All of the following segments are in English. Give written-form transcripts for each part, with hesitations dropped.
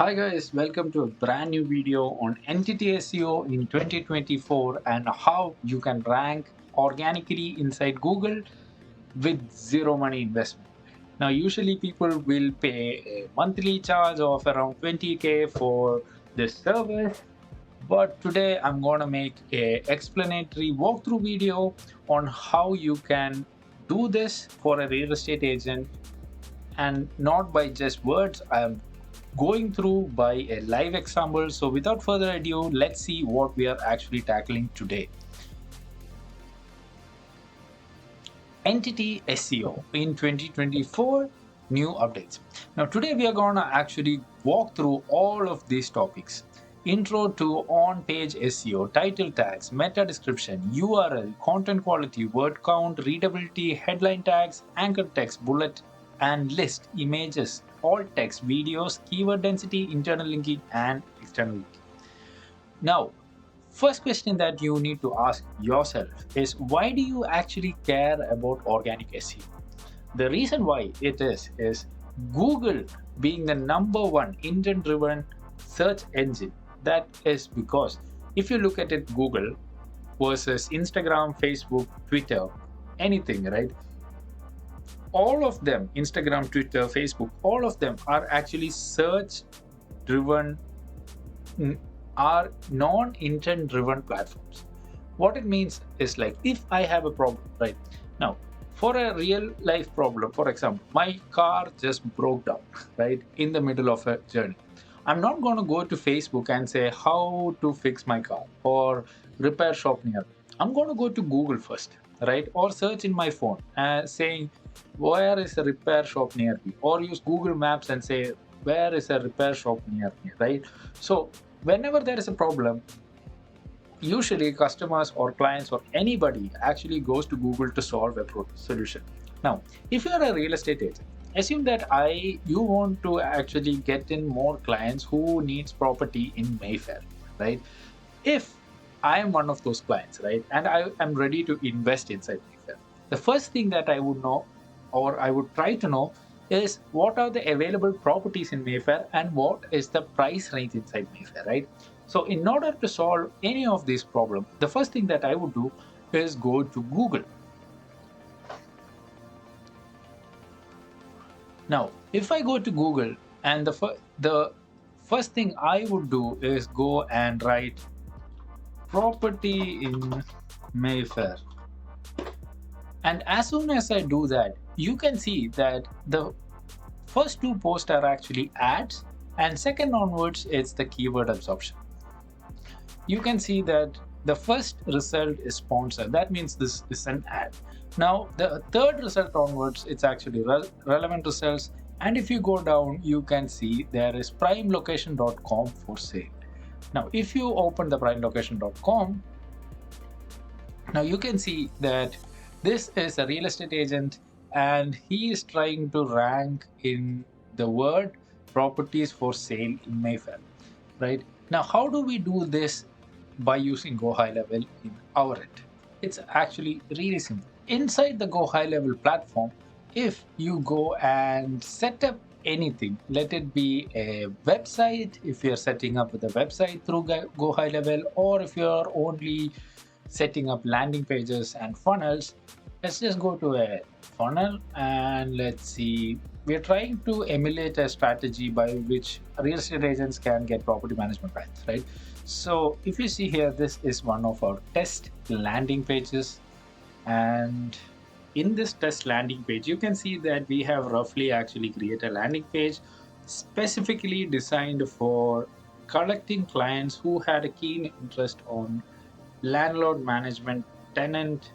Hi guys, welcome to a brand new video on Entity SEO in 2024 and how you can rank organically inside Google with zero money investment. Now, usually people will pay a monthly charge of around 20k for this service, but today I'm going to make a explanatory walkthrough video on how you can do this for a real estate agent and not by just words. I am going through by a live example. So without further ado, let's see what we are actually tackling today. Entity SEO in 2024, new updates. Now today we are going to actually walk through all of these topics. Intro to on-page SEO, title tags, meta description, URL, content quality, word count, readability, headline tags, anchor text, bullet and list, images, alt text, videos, keyword density, internal linking and external linking. Now, first question that you need to ask yourself is, why do you actually care about organic SEO? The reason why it is Google being the number one intent driven search engine. That is because if you look at it, Google versus Instagram, Facebook, Twitter, anything, right? All of them, Instagram, Twitter, Facebook, all of them are actually search driven, are non-intent driven platforms. What it means is, like, if I have a problem right now, for a real life problem, for example, my car just broke down right in the middle of a journey. I'm not going to go to Facebook and say how to fix my car or repair shop near me. I'm going to go to Google first, right? Or search in my phone saying where is a repair shop near me, or use Google Maps and say where is a repair shop near me, right? So whenever there is a problem, usually customers or clients or anybody actually goes to Google to solve a solution. Now, if you are a real estate agent, assume that you want to actually get in more clients who needs property in Mayfair, right? If I am one of those clients, right, and I am ready to invest inside Mayfair, the first thing that I would know, or I would try to know, is what are the available properties in Mayfair and what is the price range inside Mayfair, right? So in order to solve any of these problems, the first thing that I would do is go to Google. Now, if I go to Google, and the first thing I would do is go and write property in Mayfair. And as soon as I do that, you can see that the first two posts are actually ads, and second onwards, it's the keyword absorption. You can see that the first result is sponsored. That means this is an ad. Now, the third result onwards, it's actually relevant results. And if you go down, you can see there is primelocation.com for sale. Now, if you open the primelocation.com, now you can see that this is a real estate agent and he is trying to rank in the word properties for sale in Mayfair, right? Now, how do we do this by using Go High Level in our end? It's actually really simple. Inside the Go High Level platform, if you go and set up anything, let it be a website, if you're setting up with a website through Go High Level, or if you're only setting up landing pages and funnels, let's just go to a funnel and let's see. We're trying to emulate a strategy by which real estate agents can get property management clients, right? So if you see here, this is one of our test landing pages. And in this test landing page, you can see that we have roughly actually created a landing page specifically designed for collecting clients who had a keen interest on landlord management, tenant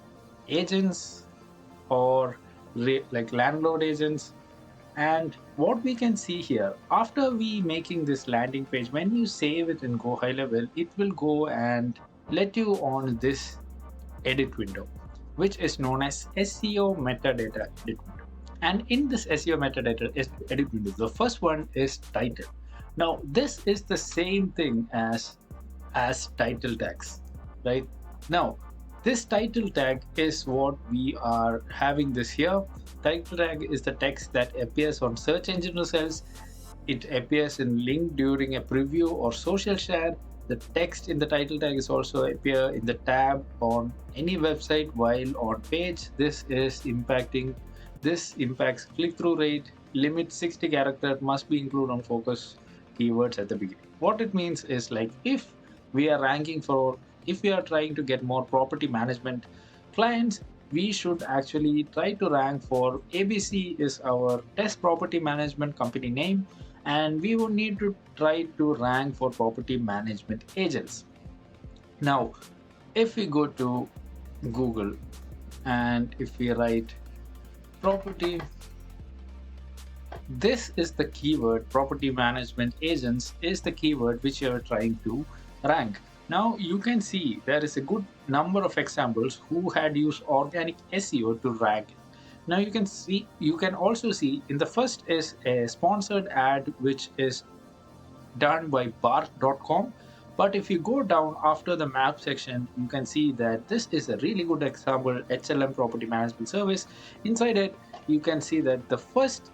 agents, or like landlord agents. And what we can see here, after we making this landing page, when you save it in Go High Level, it will go and let you on this edit window, which is known as SEO metadata edit window. And in this SEO metadata edit window, the first one is title. Now, this is the same thing as title tags, right? Now, this title tag is what we are having this here. Title tag is the text that appears on search engine results it appears in link during a preview or social share. The text in the title tag is also appear in the tab on any website while on page. This impacts click-through rate. Limit 60 characters must be included on focus keywords at the beginning. What it means is, like, if we are trying to get more property management clients, we should actually try to rank for ABC is our test property management company name, and we would need to try to rank for property management agents. Now, if we go to Google and if we write property, this is the keyword. Property management agents is the keyword which you are trying to rank. Now you can see there is a good number of examples who had used organic SEO to rank. Now you can also see in the first is a sponsored ad which is done by bark.com. But if you go down after the map section, you can see that this is a really good example, HLM property management service. Inside it, you can see that the first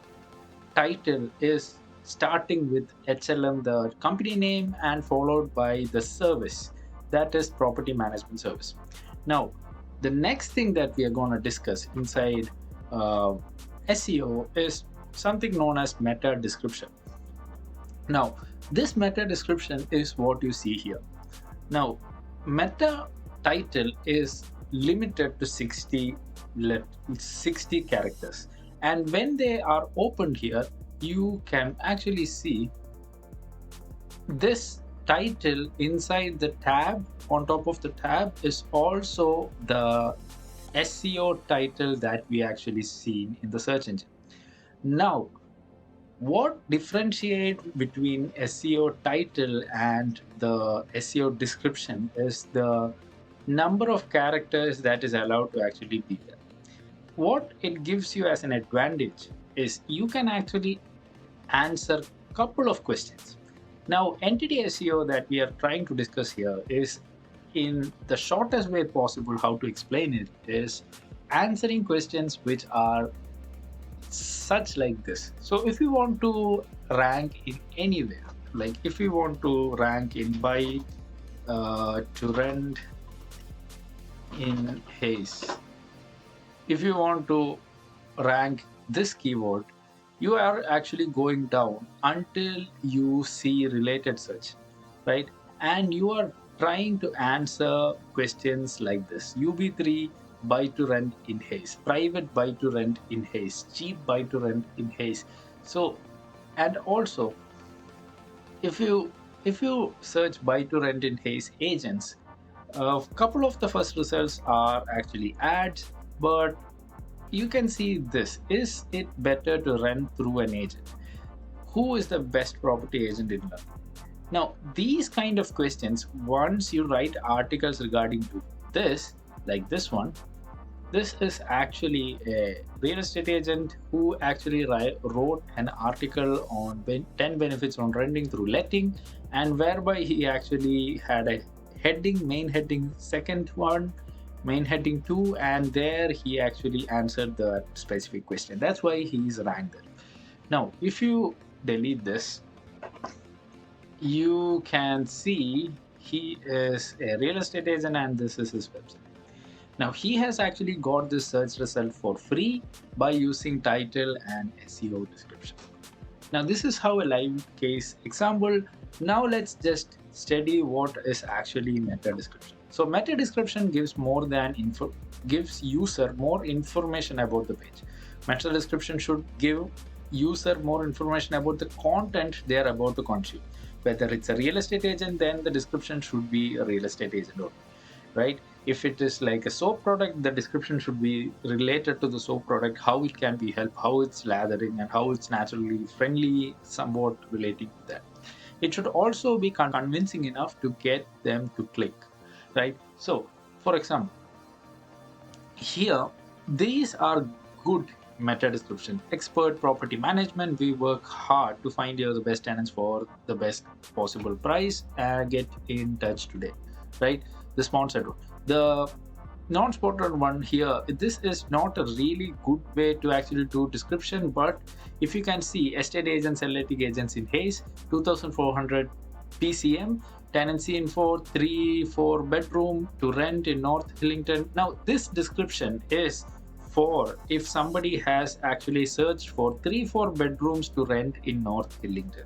title is starting with HLM, the company name, and followed by the service, that is property management service. Now, the next thing that we are going to discuss inside SEO is something known as meta description. Now, this meta description is what you see here. Now, meta title is limited to 60 characters. And when they are opened here, you can actually see this title inside the tab. On top of the tab is also the SEO title that we actually seen in the search engine. Now, what differentiates between SEO title and the SEO description is the number of characters that is allowed to actually be there. What it gives you as an advantage is you can actually answer a couple of questions. Now, entity SEO that we are trying to discuss here is, in the shortest way possible, how to explain it is answering questions which are such like this. So if you want to rank in anywhere, like if you want to rank in buy to rent in Hayes, if you want to rank this keyword, you are actually going down until you see related search, right? And you are trying to answer questions like this: UB3 buy to rent in Hayes, private buy to rent in Hayes, cheap buy to rent in Hayes. So, and also, if you search buy to rent in Hayes agents, a couple of the first results are actually ads, but you can see this: is it better to rent through an agent? Who is the best property agent in London? Now, these kind of questions, once you write articles regarding to this, like this one, this is actually a real estate agent who actually wrote an article on 10 benefits on renting through letting, and whereby he actually had a heading, main heading, second one, main heading 2, and there he actually answered the specific question. That's why he is ranked there. Now, if you delete this, you can see he is a real estate agent and this is his website. Now, he has actually got this search result for free by using title and SEO description. Now, this is how a live case example. Now, let's just study what is actually meta description. So, meta description gives gives user more information about the page. Meta description should give user more information about the content they are about to consume. Whether it's a real estate agent, then the description should be a real estate agent only, right? If it is like a soap product, the description should be related to the soap product, how it can be helped, how it's lathering, and how it's naturally friendly, somewhat relating to that. It should also be convincing enough to get them to click, right? So, for example, here, these are good meta description. Expert property management, we work hard to find you the best tenants for the best possible price and get in touch today, right? The sponsored one. The non-spotted one here, this is not a really good way to actually do description, but if you can see estate agents and letting agents in Hayes, 2400 PCM, tenancy info, 3-4 bedroom to rent in North Hillington. Now this description is for if somebody has actually searched for 3-4 bedrooms to rent in North Hillington,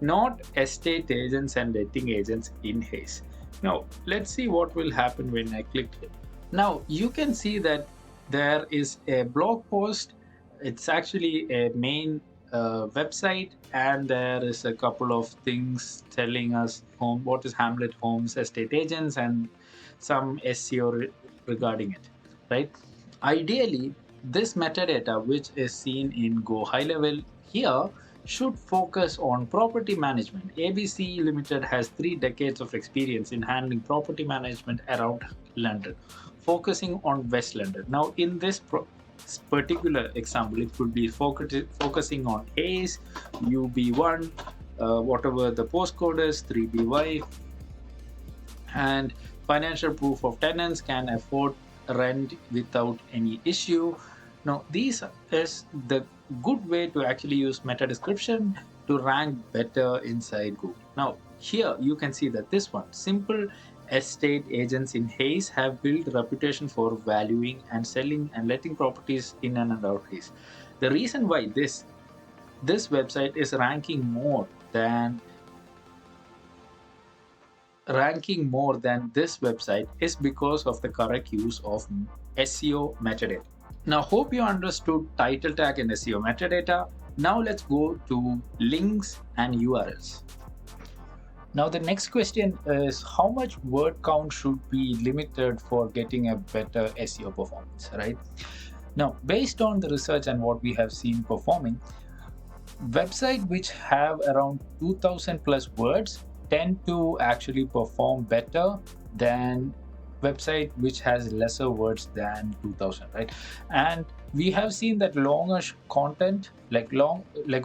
not estate agents and letting agents in Hayes. Now let's see what will happen when I click it. Now you can see that there is a blog post. It's actually a main website, and there is a couple of things telling us what is Hamlet Homes estate agents and some SEO regarding it, right? Ideally, this metadata, which is seen in Go High Level here, should focus on property management. ABC Limited has 3 decades of experience in handling property management around London, focusing on West London. Now, in this particular example, it could be focusing on Hayes, UB1, whatever the postcode is, 3BY, and financial proof of tenants can afford rent without any issue. Now, these is the good way to actually use meta description to rank better inside Google. Now, here you can see that this one, simple estate agents in Hayes have built a reputation for valuing and selling and letting properties in and out Hayes. The reason why this website is ranking more than this website is because of the correct use of SEO metadata. Now, hope you understood title tag and SEO metadata. Now let's go to links and URLs. Now the next question is, how much word count should be limited for getting a better SEO performance, right? Now, based on the research and what we have seen performing, websites which have around 2000 plus words tend to actually perform better than website which has lesser words than 2000, right? And we have seen that longer content, like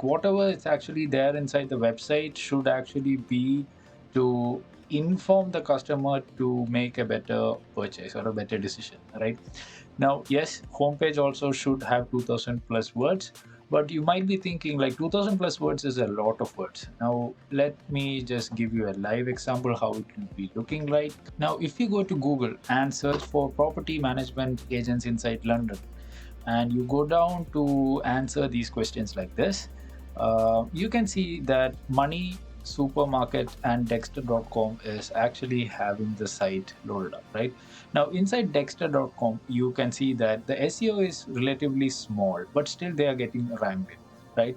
whatever is actually there inside the website, should actually be to inform the customer to make a better purchase or a better decision, right? Now, yes, homepage also should have 2000 plus words, but you might be thinking like 2000 plus words is a lot of words. Now, let me just give you a live example how it will be looking like. Now, if you go to Google and search for property management agents inside London, and you go down to answer these questions like this, you can see that Money Supermarket and Dexter.com is actually having the site loaded up, right? Now, inside Dexter.com, you can see that the SEO is relatively small, but still they are getting ranked, right?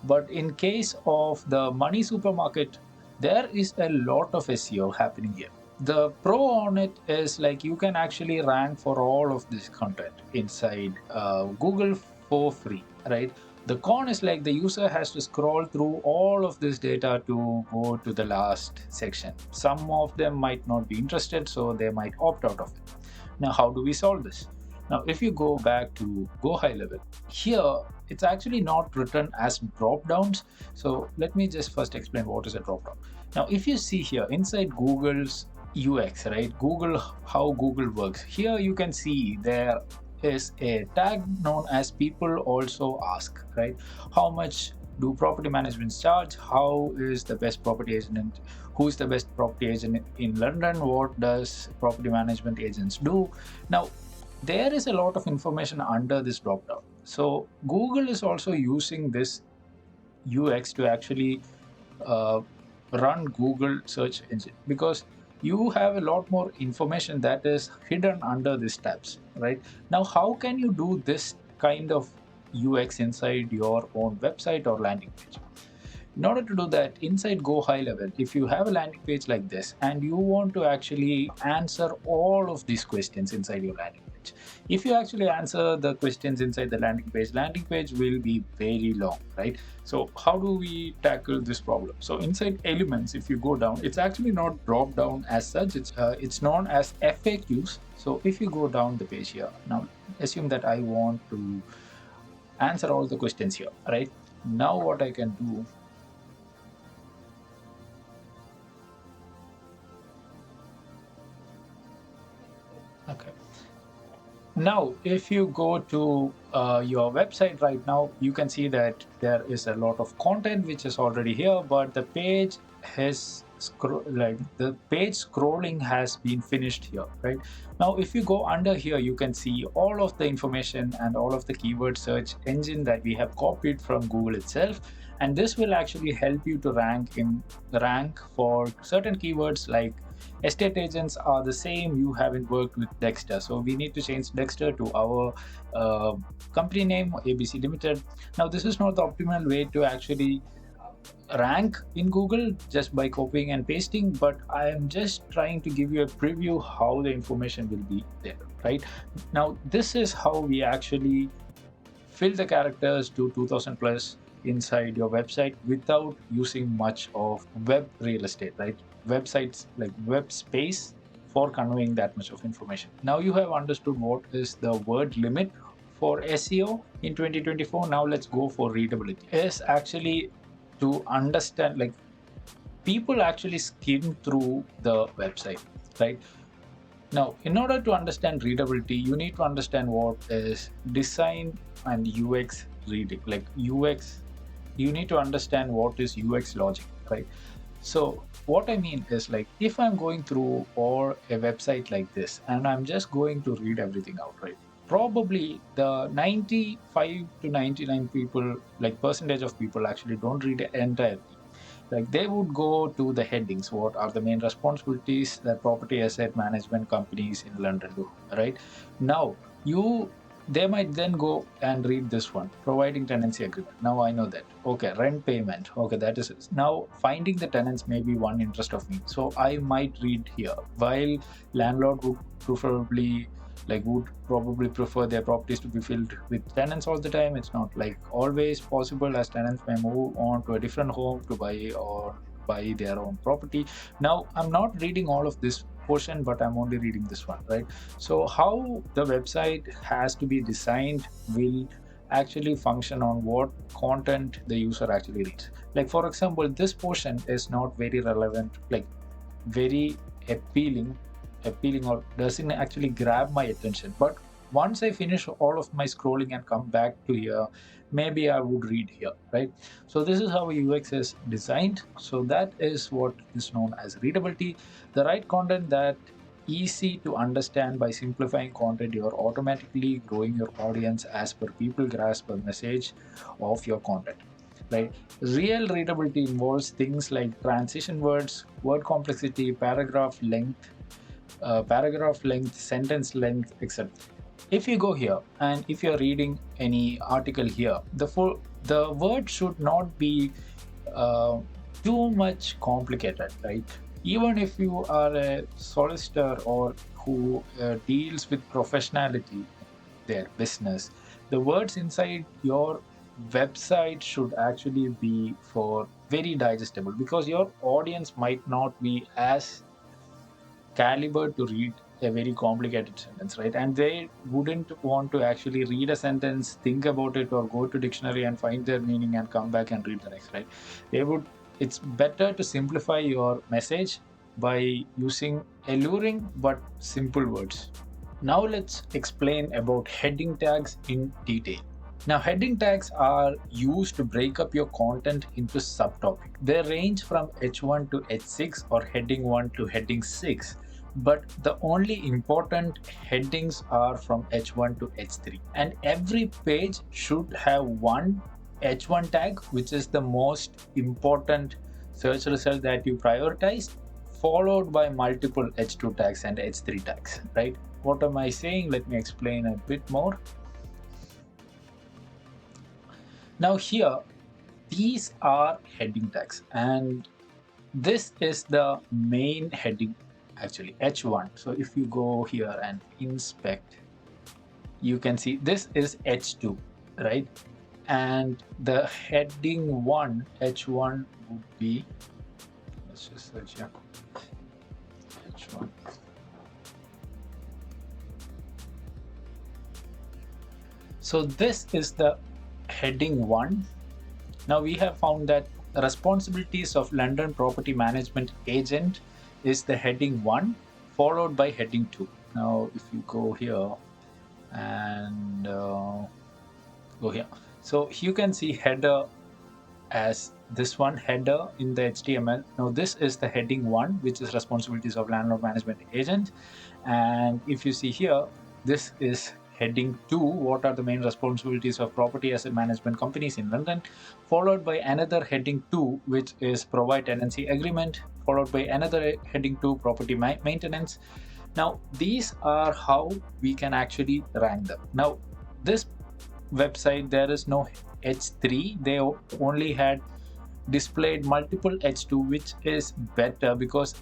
But in case of the Money Supermarket, there is a lot of SEO happening here. The pro on it is like you can actually rank for all of this content inside Google for free, right? The con is like the user has to scroll through all of this data to go to the last section. Some of them might not be interested, so they might opt out of it. Now, how do we solve this? Now, if you go back to Go High Level, here it's actually not written as drop downs. So let me just first explain what is a drop down. Now, if you see here inside Google's UX, right? How Google works. Here you can see there is a tag known as people also ask, right? How much do property management charge? How is the best property agent? Who is the best property agent in London? What does property management agents do? Now, there is a lot of information under this drop down. So Google is also using this UX to actually run Google search engine, because you have a lot more information that is hidden under these tabs, right? Now, how can you do this kind of UX inside your own website or landing page? In order to do that, inside Go High Level, if you have a landing page like this and you want to actually answer all of these questions inside your landing page, if you actually answer the questions inside the landing page will be very long, right? So how do we tackle this problem? So inside elements, if you go down, it's actually not drop down as such. It's known as FAQs. So if you go down the page here, now assume that I want to answer all the questions here, right? Now what I can do, okay, Now, if you go to your website right now, you can see that there is a lot of content which is already here, but the page has the page scrolling has been finished here, right? Now, if you go under here, you can see all of the information and all of the keyword search engine that we have copied from Google itself, and this will actually help you to rank for certain keywords like estate agents are the same. You haven't worked with Dexter, so we need to change Dexter to our company name, ABC Limited. Now, this is not the optimal way to actually rank in Google just by copying and pasting, but I am just trying to give you a preview how the information will be there, right? Now, this is how we actually fill the characters to 2000 plus inside your website without using much of web real estate, right? Websites like web space for conveying that much of information. Now you have understood what is the word limit for SEO in 2024. Now let's go for readability. Is actually to understand, like, people actually skim through the website, right? Now, in order to understand readability, you need to understand what is design and UX reading. Like UX, you need to understand what is UX logic, right? So, what I mean is, like, if I'm going through or a website like this and I'm just going to read everything out, right? Probably the 95 to 99 people, like percentage of people, actually don't read it entirely. Like they would go to the headings. What are the main responsibilities that property asset management companies in London do? Right now, they might then go and read this one, providing tenancy agreement. Now I know that. Okay, rent payment. Okay, that is it. Now finding the tenants may be one interest of me, so I might read here. While landlord would preferably would probably prefer their properties to be filled with tenants all the time. It's not like always possible, as tenants may move on to a different home to buy their own property. Now I'm not reading all of this portion, but I'm only reading this one, right? So how the website has to be designed will actually function on what content the user actually reads. Like for example, this portion is not very relevant, like very appealing or doesn't actually grab my attention. But once I finish all of my scrolling and come back to here, maybe I would read here, right? So this is how UX is designed. So that is what is known as readability. The right content that easy to understand. By simplifying content, you're automatically growing your audience as per people grasp the message of your content, right? Real readability involves things like transition words, word complexity, paragraph length, sentence length, etc. If you go here and if you're reading any article here, the word should not be uh, too much complicated, right? Even if you are a solicitor or who deals with professionality, their business, the words inside your website should actually be for very digestible, because your audience might not be as caliber to read a very complicated sentence, right? And they wouldn't want to actually read a sentence, think about it, or go to dictionary and find their meaning and come back and read the next, right? They would. It's better to simplify your message by using alluring but simple words. Now let's explain about heading tags in detail. Now, heading tags are used to break up your content into subtopics. They range from H1 to H6 or heading 1 to heading 6, but the only important headings are from H1 to H3. And every page should have one H1 tag, which is the most important search result that you prioritize, followed by multiple H2 tags and H3 tags, right? What am I saying? Let me explain a bit more. Now here, these are heading tags, and this is the main heading, actually H1. So if you go here and inspect, you can see this is H2, right? And the heading 1, H1 would be, let's just search here, H1. So this is the heading 1. Now we have found that responsibilities of London property management agent is the heading 1, followed by heading 2. Now if you go here, and go here. So you can see header as this one, header in the HTML. Now this is the heading 1, which is responsibilities of landlord management agent. And if you see here, this is heading 2, what are the main responsibilities of property asset management companies in London, followed by another heading 2, which is provide tenancy agreement, followed by another heading 2, property maintenance. Now these are how we can actually rank them. Now this website, there is no H3, they only had displayed multiple H2, which is better because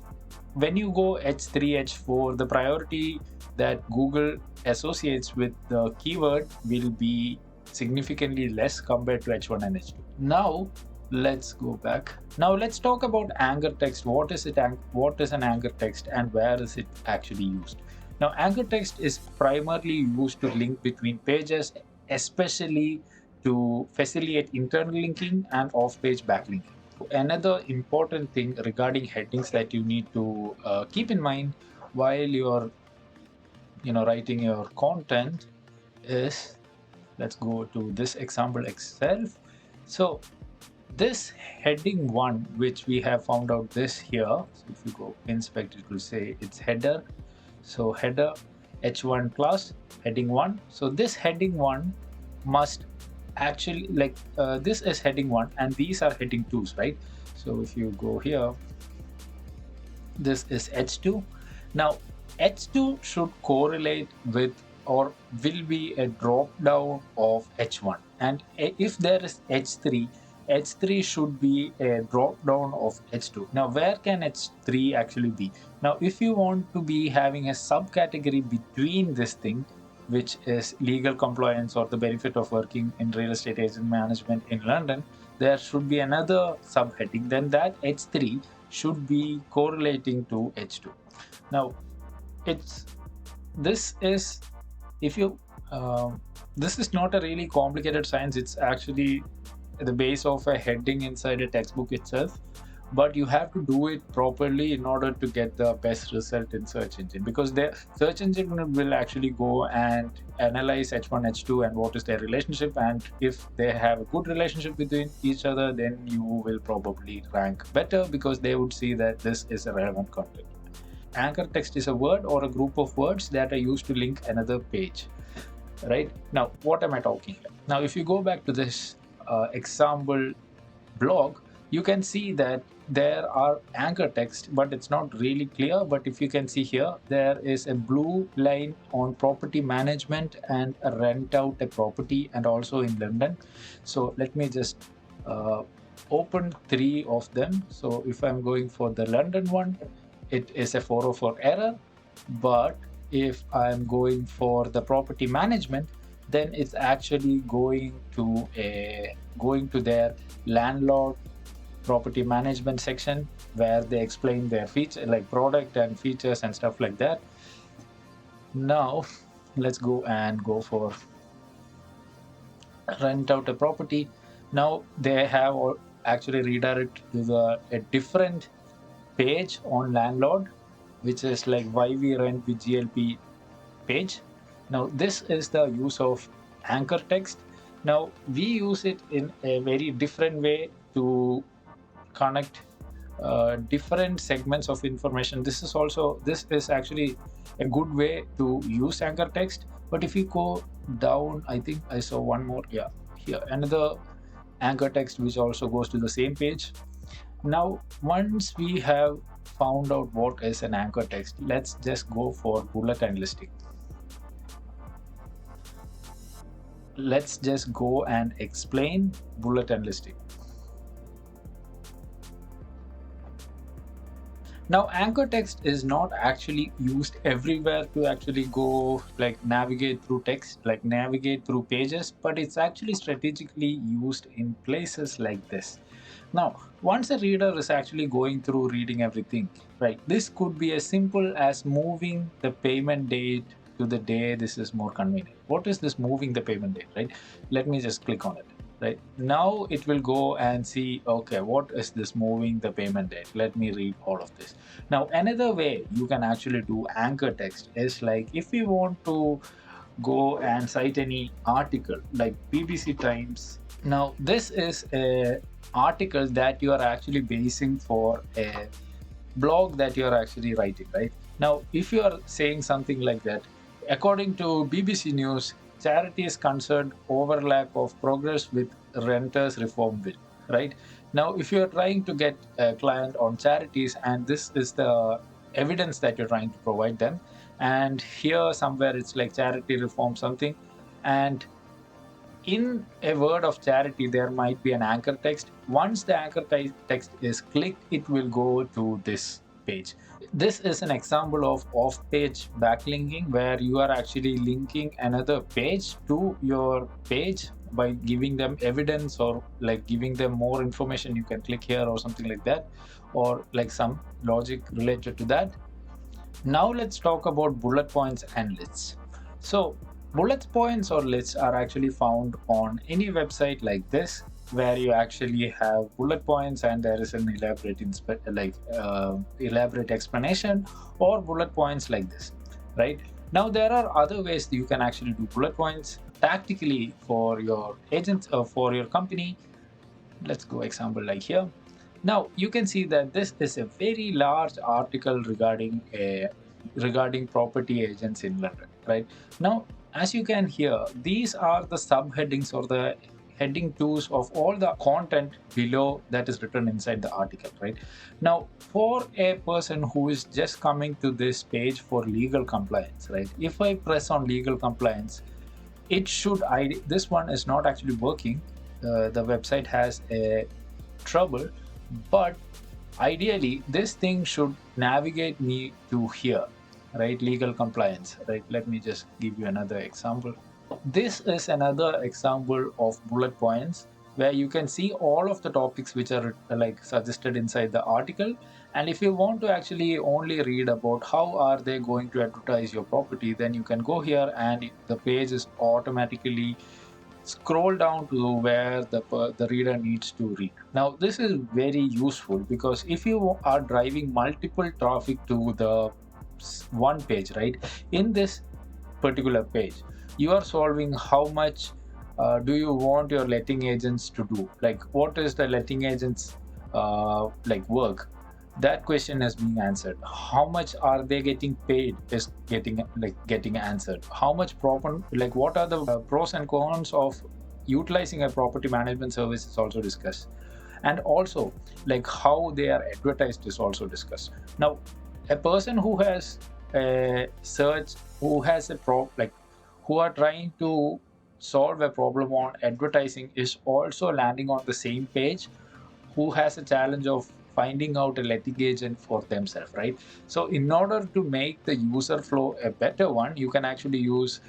when you go H3, H4, the priority that Google associates with the keyword will be significantly less compared to H1 and H2. Now let's go back. Now let's talk about anchor text. What is it? What is an anchor text and where is it actually used? Now anchor text is primarily used to link between pages, especially to facilitate internal linking and off-page backlinking. Another important thing regarding headings that you need to keep in mind while you're writing your content is, let's go to this example itself. So this heading 1, which we have found out this here, so if you go inspect, it will say it's header. So header h1 class heading 1. So this heading 1 must actually, like, this is heading 1 and these are heading 2s, right? So if you go here, this is h2. Now h2 should correlate with or will be a drop down of h1, and if there is h3, h3 should be a drop down of h2. Now where can h3 actually be? Now if you want to be having a subcategory between this thing, which is legal compliance or the benefit of working in real estate agent management in London, there should be another subheading. Then that h3 should be correlating to h2. Now it's this is if you this is not a really complicated science. It's actually the base of a heading inside a textbook itself, but you have to do it properly in order to get the best result in search engine, because the search engine will actually go and analyze h1 h2 and what is their relationship, and if they have a good relationship between each other, then you will probably rank better because they would see that this is a relevant content. Anchor text is a word or a group of words that are used to link another page, right? Now what am I talking about? Now if you go back to this example blog, you can see that there are anchor text, but it's not really clear. But if you can see here, there is a blue line on property management and a rent out a property, and also in London. So let me just open 3 of them. So if I'm going for the London one, it is a 404 error. But if I'm going for the property management, then it's actually going to their landlord property management section, where they explain their feature, like product and features and stuff like that. Now let's go for rent out a property. Now they have actually redirected to a different page on landlord, which is like why we rent with GLP page. Now this is the use of anchor text. Now we use it in a very different way to connect different segments of information. This is actually a good way to use anchor text. But if you go down, I think I saw one more, yeah, here another anchor text which also goes to the same page. Now once we have found out what is an anchor text, let's just go for bullet and listing. Let's just go and explain bullet and listing. Now anchor text is not actually used everywhere to actually go like navigate through text, like navigate through pages, but it's actually strategically used in places like this. Now once a reader is actually going through reading everything, right, this could be as simple as moving the payment date to the day this is more convenient. What is this moving the payment date, right? Let me just click on it. Right now it will go and see, okay, what is this moving the payment date? Let me read all of this. Now another way you can actually do anchor text is like if you want to go and cite any article like BBC Times. Now, this is a article that you are actually basing for a blog that you are actually writing, right? Now, if you are saying something like that, according to BBC News, charity is concerned over lack of progress with renters reform bill, right? Now, if you are trying to get a client on charities and this is the evidence that you're trying to provide them, and here somewhere it's like charity reform something, and in a word of charity there might be an anchor text. Once the anchor text is clicked, it will go to this page. This is an example of off-page backlinking, where you are actually linking another page to your page by giving them evidence, or like giving them more information. You can click here or something like that, or like some logic related to that. Now let's talk about bullet points and lists. So bullet points or lists are actually found on any website like this, where you actually have bullet points and there is an elaborate explanation, or bullet points like this, right? Now there are other ways that you can actually do bullet points tactically for your agents or for your company. Let's go example like here. Now you can see that this is a very large article regarding property agents in London, right? Now, as you can hear, these are the subheadings or the heading twos of all the content below that is written inside the article, right? Now, for a person who is just coming to this page for legal compliance, right? If I press on legal compliance, it should this one is not actually working. The website has a trouble, but ideally this thing should navigate me to here, right? Legal compliance, right? Let me just give you another example. This is another example of bullet points, where you can see all of the topics which are like suggested inside the article. And if you want to actually only read about how are they going to advertise your property, then you can go here and the page is automatically scroll down to where the reader needs to read. Now this is very useful, because if you are driving multiple traffic to the one page, right, in this particular page you are solving how much do you want your letting agents to do, like what is the letting agents like work. That question is being answered. How much are they getting paid is getting answered. How much proper, like what are the pros and cons of utilizing a property management service is also discussed. And also like how they are advertised is also discussed. Now a person who has a search, who has a who are trying to solve a problem on advertising, is also landing on the same page, who has a challenge of finding out a letting agent for themselves, right? So in order to make the user flow a better one, you can actually use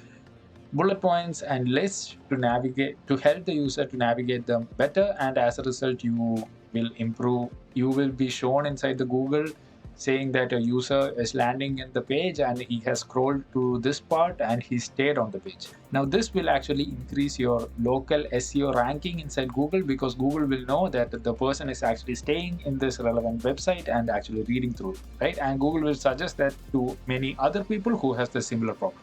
bullet points and lists to navigate, to help the user to navigate them better. And as a result, you will be shown inside the Google saying that a user is landing in the page and he has scrolled to this part and he stayed on the page. Now this will actually increase your local SEO ranking inside Google, because Google will know that the person is actually staying in this relevant website and actually reading through it, right? And Google will suggest that to many other people who has the similar problem.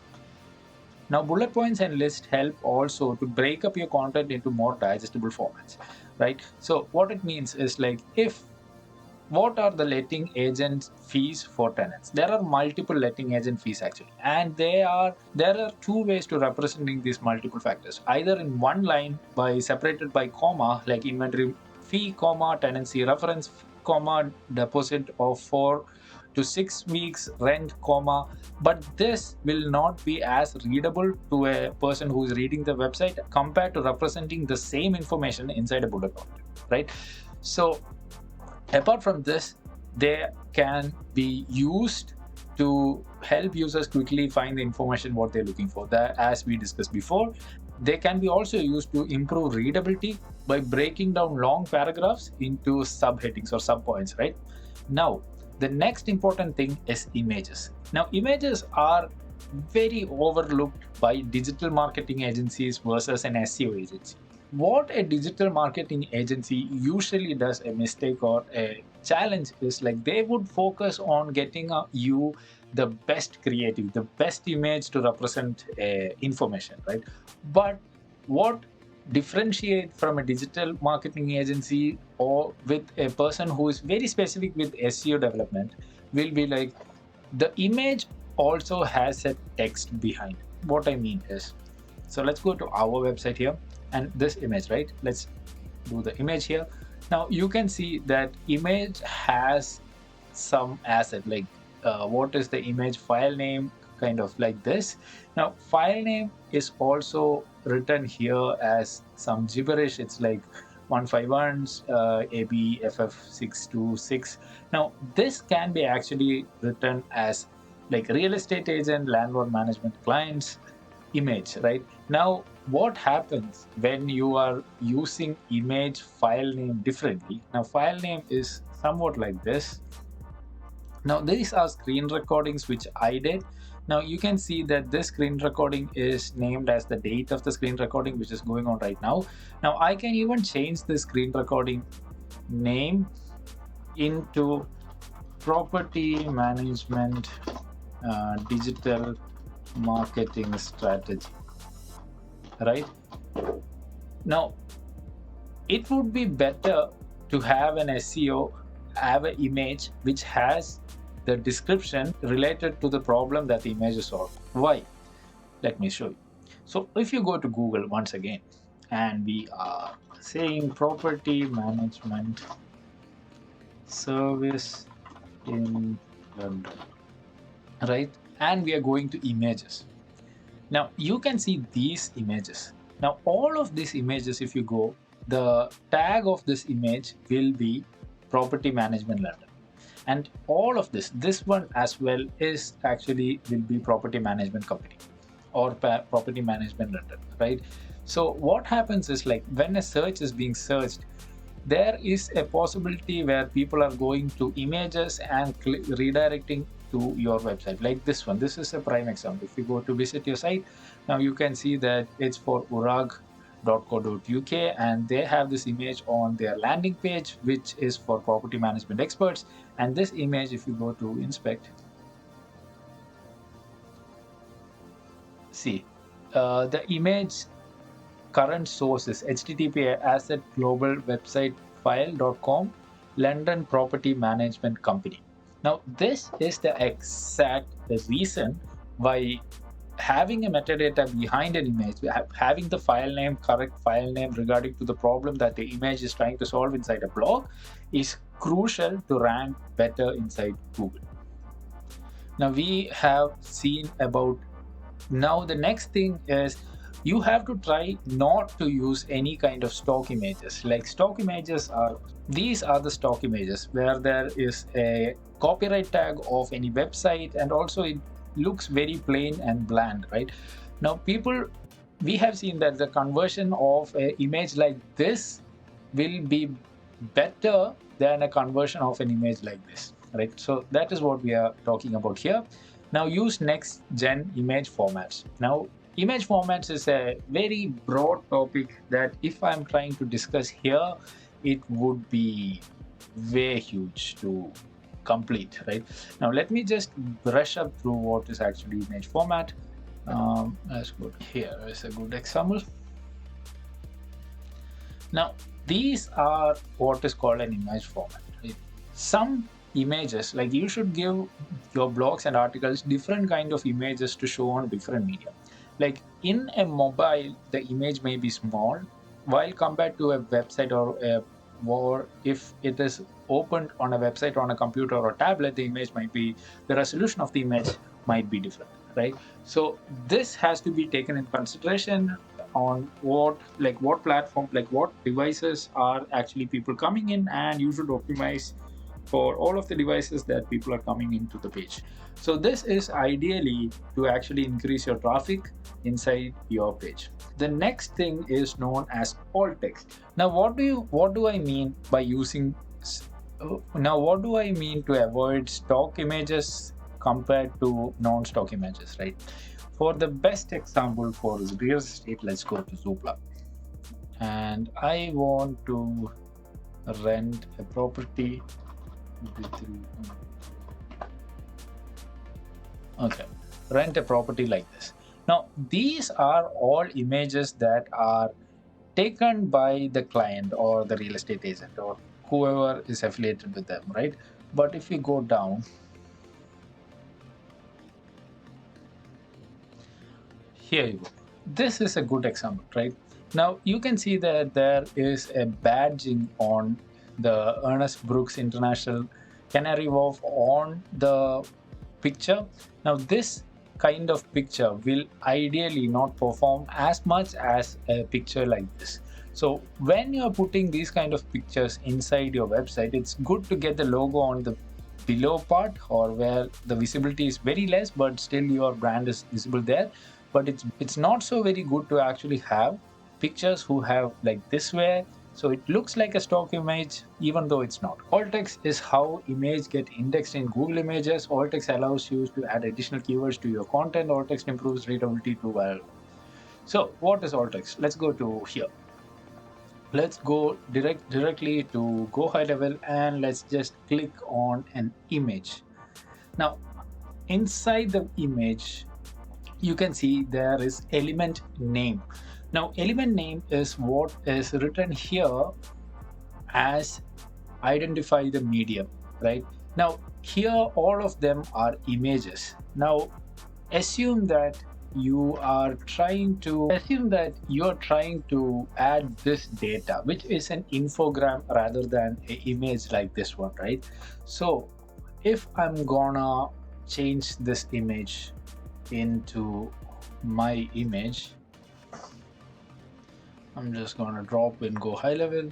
Now, bullet points and lists help also to break up your content into more digestible formats, right? So what it means is like, what are the letting agent fees for tenants? There are multiple letting agent fees actually, and there are two ways to representing these multiple factors. Either in one line by separated by comma, like inventory fee, comma, tenancy reference, comma, deposit of 4 to 6 weeks rent, comma. But this will not be as readable to a person who is reading the website compared to representing the same information inside a bullet point, right? So apart from this, they can be used to help users quickly find the information what they're looking for. That, as we discussed before, they can be also used to improve readability by breaking down long paragraphs into subheadings or subpoints, right? Now, the next important thing is images. Now, images are very overlooked by digital marketing agencies versus an SEO agency. What a digital marketing agency usually does a mistake or a challenge is like they would focus on getting you the best creative, the best image to represent information, right? But what differentiate from a digital marketing agency or with a person who is very specific with SEO development will be like the image also has a text behind. What I mean is, so let's go to our website here and this image, right? Let's do the image here. Now you can see that image has some asset like what is the image file name, kind of like this. Now file name is also written here as some gibberish. It's like 151s ABFF626. Now this can be actually written as like real estate agent, landlord management clients image, right? Now what happens when you are using image file name differently? Now file name is somewhat like this. Now these are screen recordings which I did. Now you can see that this screen recording is named as the date of the screen recording which is going on right now. Now I can even change the screen recording name into property management digital marketing strategy, right? Now it would be better to have an SEO, have an image which has the description related to the problem that the image is solving. Why? Let me show you. So if you go to Google once again, and we are saying property management service in London, right? And we are going to images. Now you can see these images. Now all of these images, if you go, the tag of this image will be property management London. And all of this one as well is actually will be property management company or property management London, right? So what happens is like when a search is being searched, there is a possibility where people are going to images and redirecting to your website like this one. This is a prime example. If you go to visit your site, now you can see that it's for urag.co.uk and they have this image on their landing page which is for property management experts. And this image, if you go to inspect, see the image current source is http asset global website file.com London property management company. Now this is the exact reason why having a metadata behind an image, having the file name, correct file name regarding to the problem that the image is trying to solve inside a blog is crucial to rank better inside Google. Now we have seen about, now the next thing is you have to try not to use any kind of stock images. Like stock images are, these are the stock images where there is a copyright tag of any website and also it looks very plain and bland, right? Now people, we have seen that the conversion of an image like this will be better than a conversion of an image like this, right? So that is what we are talking about here. Now use next gen image formats. Now image formats is a very broad topic that if I'm trying to discuss here, it would be way huge to complete, right? Now let me just brush up through what is actually image format. Let's go here is a good example. Now these are what is called an image format, right? Some images, like you should give your blogs and articles different kind of images to show on different media. Like in a mobile, the image may be small, while compared to a website or if it is opened on a website on a computer or tablet, the image might be, the resolution of the image might be different, right? So this has to be taken in consideration on what platform, like what devices are actually people coming in, and you should optimize for all of the devices that people are coming into the page. So this is ideally to actually increase your traffic inside your page. The next thing is known as alt text. Now what do I mean by using, now what do I mean to avoid stock images compared to non-stock images, right? For the best example for real estate, let's go to Zoopla. And I want to rent a property Okay, rent a property like this. Now, these are all images that are taken by the client or the real estate agent or whoever is affiliated with them, right? But if we go down, here you go. This is a good example, right? Now you can see that there is a badging on the Ernest Brooks International Canary Wharf on the picture. Now this kind of picture will ideally not perform as much as a picture like this. So when you're putting these kind of pictures inside your website, it's good to get the logo on the below part or where the visibility is very less but still your brand is visible there. But it's not so very good to actually have pictures who have like this way, so it looks like a stock image even though it's not. Alt text is how image get indexed in Google Images. Alt text allows you to add additional keywords to your content. Alt text improves readability to well. So what is alt text? Let's go to here. Let's go directly to go high level and let's just click on an image. Now inside the image you can see there is element name. Now element name is what is written here as identify the medium, right? Now here all of them are images. Now assume that you are trying to add this data, which is an infogram rather than an image like this one, right? So if I'm gonna change this image into my image, I'm just gonna drop in go high level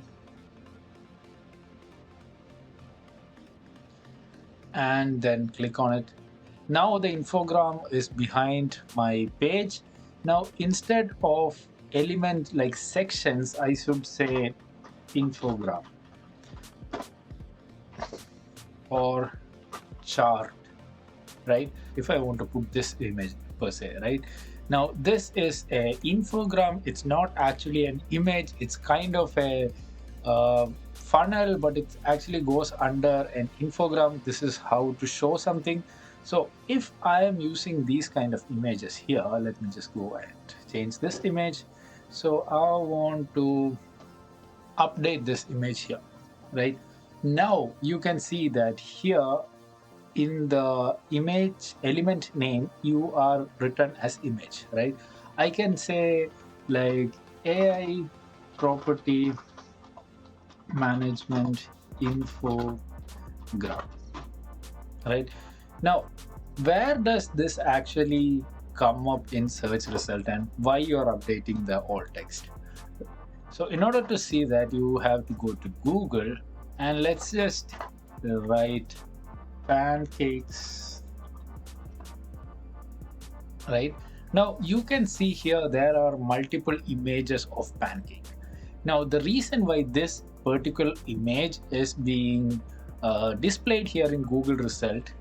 and then click on it. Now the infogram is behind my page. Now instead of element like sections, I should say infogram or chart, right? If I want to put this image per se, right? Now this is a infogram. It's not actually an image. It's kind of a funnel, but it actually goes under an infogram. This is how to show something. So if I am using these kind of images here, let me just go and change this image. So I want to update this image here, right? Now you can see that here in the image element name you are written as image, right? I can say like AI property management infogram, right? Now where does this actually come up in search result and why you're updating the alt text? So in order to see that, you have to go to Google and let's just write pancakes, right? Now you can see here there are multiple images of pancake. Now the reason why this particular image is being displayed here in Google result,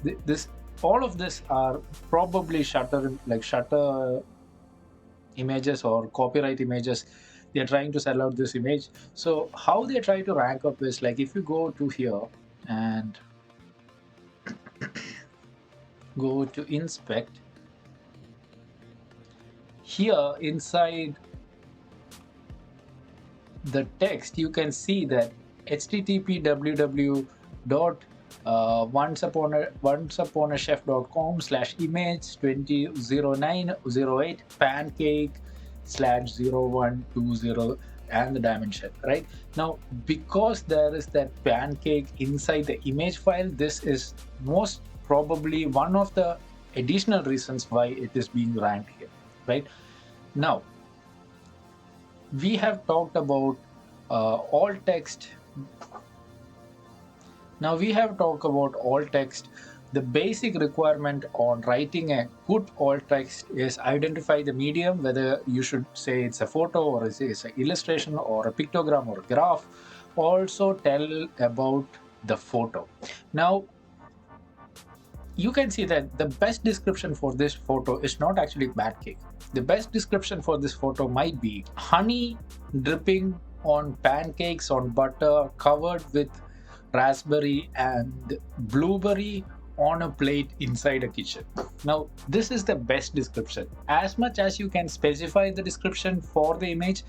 all of this are probably shutter images or copyright images. They're trying to sell out this image. So how they try to rank up is like if you go to here and go to inspect, here inside the text you can see that http www dot onceuponachef.com/image 200908 pancake /0120 and the dimension, right? Now because there is that pancake inside the image file, this is most probably one of the additional reasons why it is being ranked here, right? Now we have talked about alt text. Now we have talked about alt text. The basic requirement on writing a good alt text is identify the medium, whether you should say it's a photo or it's an illustration or a pictogram or a graph. Also tell about the photo. Now you can see that the best description for this photo is not actually pancake. The best description for this photo might be honey dripping on pancakes on butter covered with raspberry and blueberry on a plate inside a kitchen. Now, this is the best description. As much as you can specify the description for the image,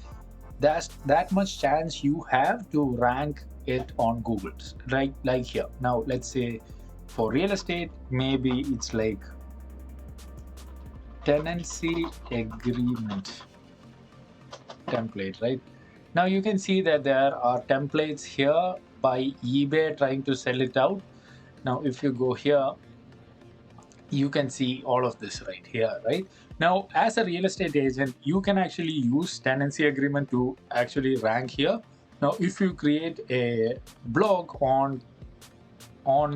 that's that much chance you have to rank it on Google, right? Like here. Now, let's say for real estate, maybe it's like tenancy agreement template, right? Now you can see that there are templates here by eBay trying to sell it out. Now, if you go here, you can see all of this right here, right? Now, as a real estate agent, you can actually use tenancy agreement to actually rank here. Now, if you create a blog on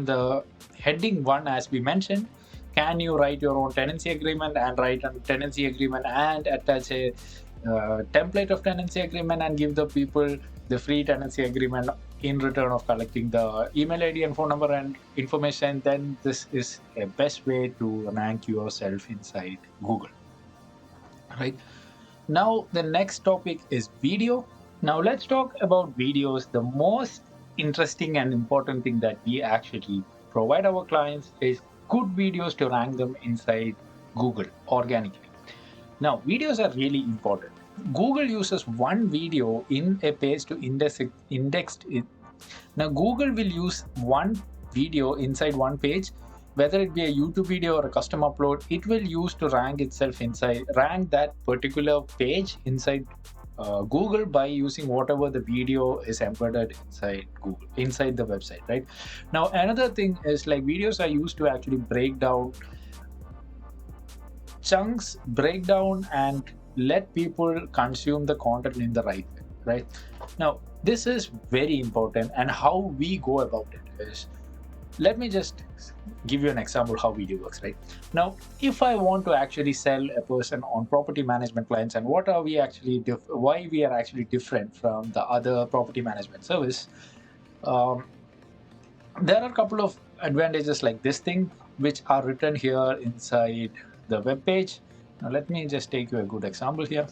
the heading 1, as we mentioned, can you write your own tenancy agreement and write a tenancy agreement and attach a template of tenancy agreement and give the people the free tenancy agreement in return of collecting the email ID and phone number and information, then this is a best way to rank yourself inside Google, right? Now, the next topic is video. Now, let's talk about videos. The most interesting and important thing that we actually provide our clients is good videos to rank them inside Google organically. Now, videos are really important. Google uses one video in a page to index it. Now, Google will use one video inside one page, whether it be a YouTube video or a custom upload. It will use to rank that particular page inside Google by using whatever the video is embedded inside Google, inside the website, right? Now, another thing is like videos are used to actually break down chunks, break down and let people consume the content in the right way, right? Now, this is very important, and how we go about it is, let me just give you an example how video works, right? Now, if I want to actually sell a person on property management clients, and what are we actually why we are actually different from the other property management service, there are a couple of advantages like this thing which are written here inside the web page. Now, let me just take you a good example here.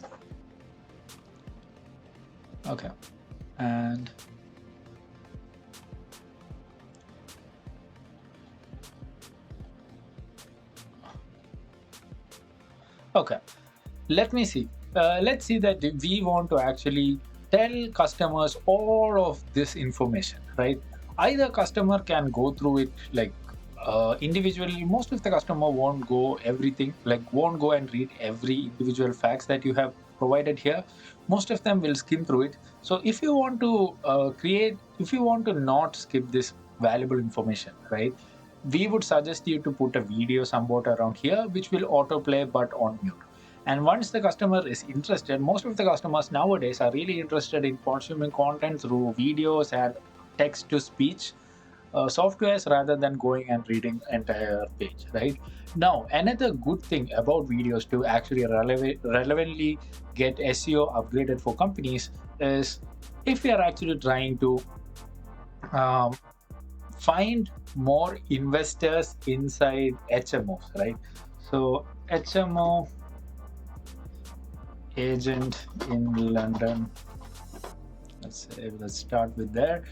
Okay, and okay, let me see. Let's see that we want to actually tell customers all of this information, right? Either customer can go through it like individually. Most of the customer won't go and read every individual facts that you have provided here. Most of them will skim through it. So if you want to if you want to not skip this valuable information, right, we would suggest you to put a video somewhat around here which will autoplay but on mute. And once the customer is interested, most of the customers nowadays are really interested in consuming content through videos and text to speech softwares rather than going and reading entire page, right? Now, another good thing about videos to actually relevantly get SEO upgraded for companies is if we are actually trying to find more investors inside HMOs, right? So HMO agent in London, let's start with there.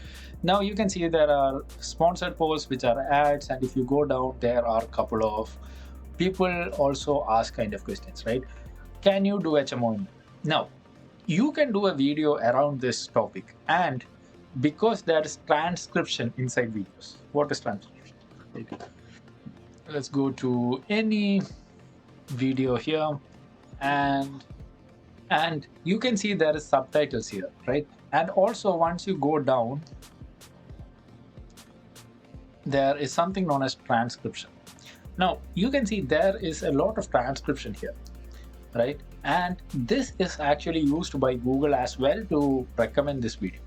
Now you can see there are sponsored posts which are ads, and if you go down, there are a couple of people also ask kind of questions, right? Can you do HMO? Now you can do a video around this topic, and because there is transcription inside videos. What is transcription? Let's go to any video here, and you can see there is subtitles here, right? And also once you go down, there is something known as transcription. Now you can see there is a lot of transcription here, right? And this is actually used by Google as well to recommend this video.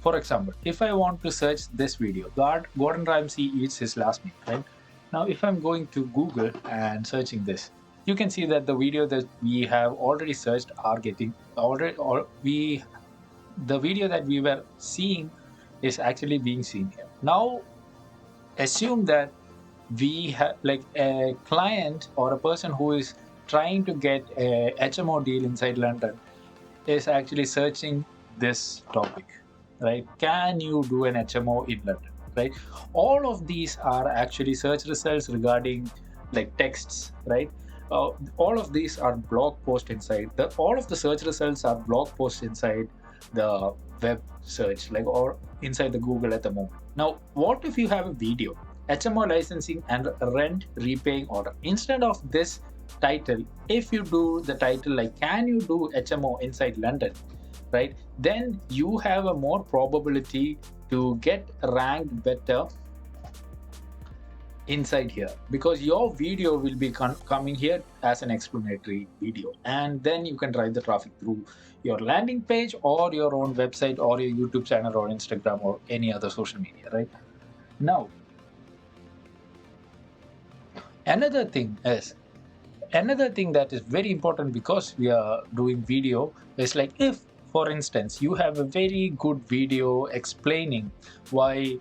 For example, if I want to search this video, Gordon Ramsay eats his last meal, right? Now if I'm going to Google and searching this, you can see that the video that we have already searched are getting the video that we were seeing is actually being seen here. Now assume that we have like a client or a person who is trying to get a HMO deal inside London is actually searching this topic, right? Can you do an HMO in London? right? All of these are actually search results regarding like texts, right? All of these are blog posts inside. All of the search results are blog posts inside the web search, like or inside the Google at the moment. Now, what if you have a video, HMO licensing and rent repaying order? Instead of this title, if you do the title like can you do HMO inside London, right, then you have a more probability to get ranked better inside here, because your video will be coming here as an explanatory video, and then you can drive the traffic through your landing page or your own website or your YouTube channel or Instagram or any other social media, right? Now, another thing is another thing that is very important, because we are doing video, is like if for instance you have a very good video explaining why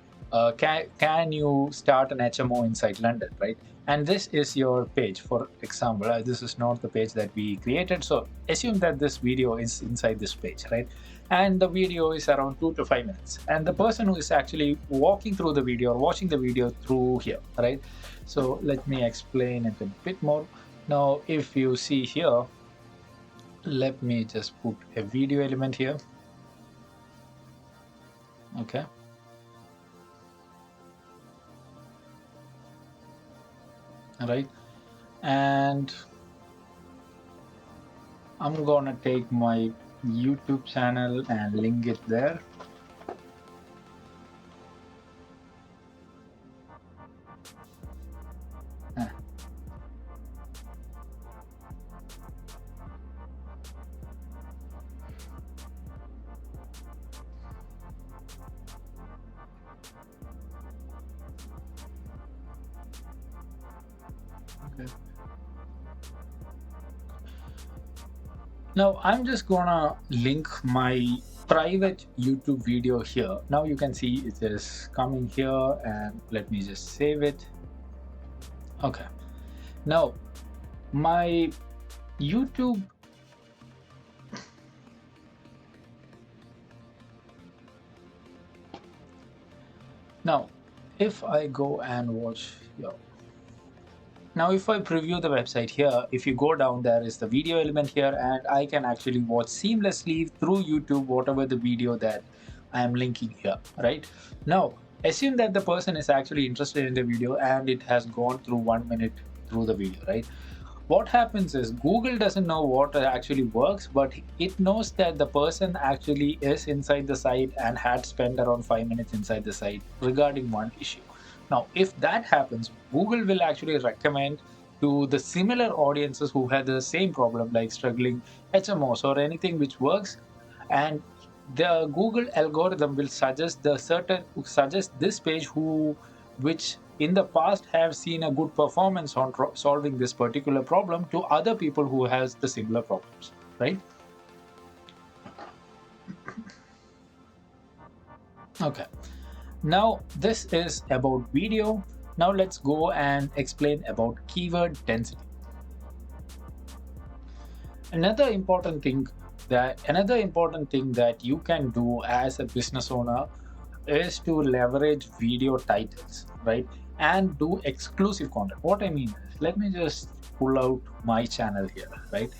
can you start an HMO inside London, right? And this is your page, for example. This is not the page that we created, so assume that this video is inside this page, right? And the video is around 2 to 5 minutes, and the person who is actually walking through the video or watching the video through here, right? So let me explain it a bit more. Now, if you see here, let me just put a video element here. Okay. All right. And I'm gonna take my YouTube channel and link it there. Okay. Now I'm just gonna link my private YouTube video here. Now you can see it is coming here, and let me just save it. Okay. Now my YouTube. Now, if I go and watch here. Now, if I preview the website here, if you go down, there is the video element here, and I can actually watch seamlessly through YouTube whatever the video that I am linking here, right? Now, assume that the person is actually interested in the video and it has gone through 1 minute through the video, right? What happens is Google doesn't know what actually works, but it knows that the person actually is inside the site and had spent around 5 minutes inside the site regarding one issue. Now, if that happens, Google will actually recommend to the similar audiences who had the same problem, like struggling HMOs or anything which works, and the Google algorithm will suggest this page which in the past have seen a good performance on solving this particular problem to other people who has the similar problems, right? Okay. Now this is about video. Now let's go and explain about keyword density. Another important thing that you can do as a business owner is to leverage video titles, right? And do exclusive content. What I mean is, let me just pull out my channel here, right?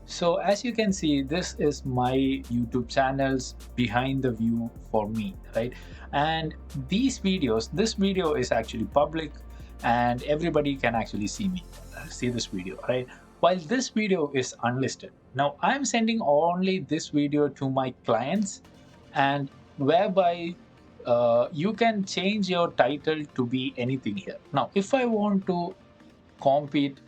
So as you can see, this is my YouTube channel's behind the view for me, right? And this video is actually public, and everybody can actually see this video, right? While this video is unlisted. Now I'm sending only this video to my clients, and whereby you can change your title to be anything here. Now, if I want to compete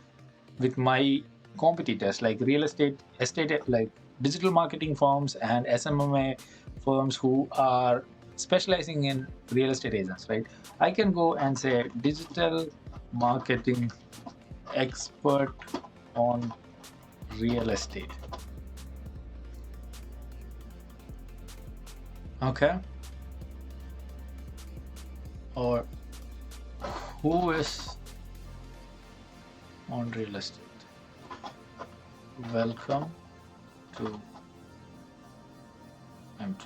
with my competitors like like digital marketing firms and SMMA firms who are specializing in real estate agents, right? I can go and say digital marketing expert on real estate. Okay. Or who is on real estate? Welcome to M2.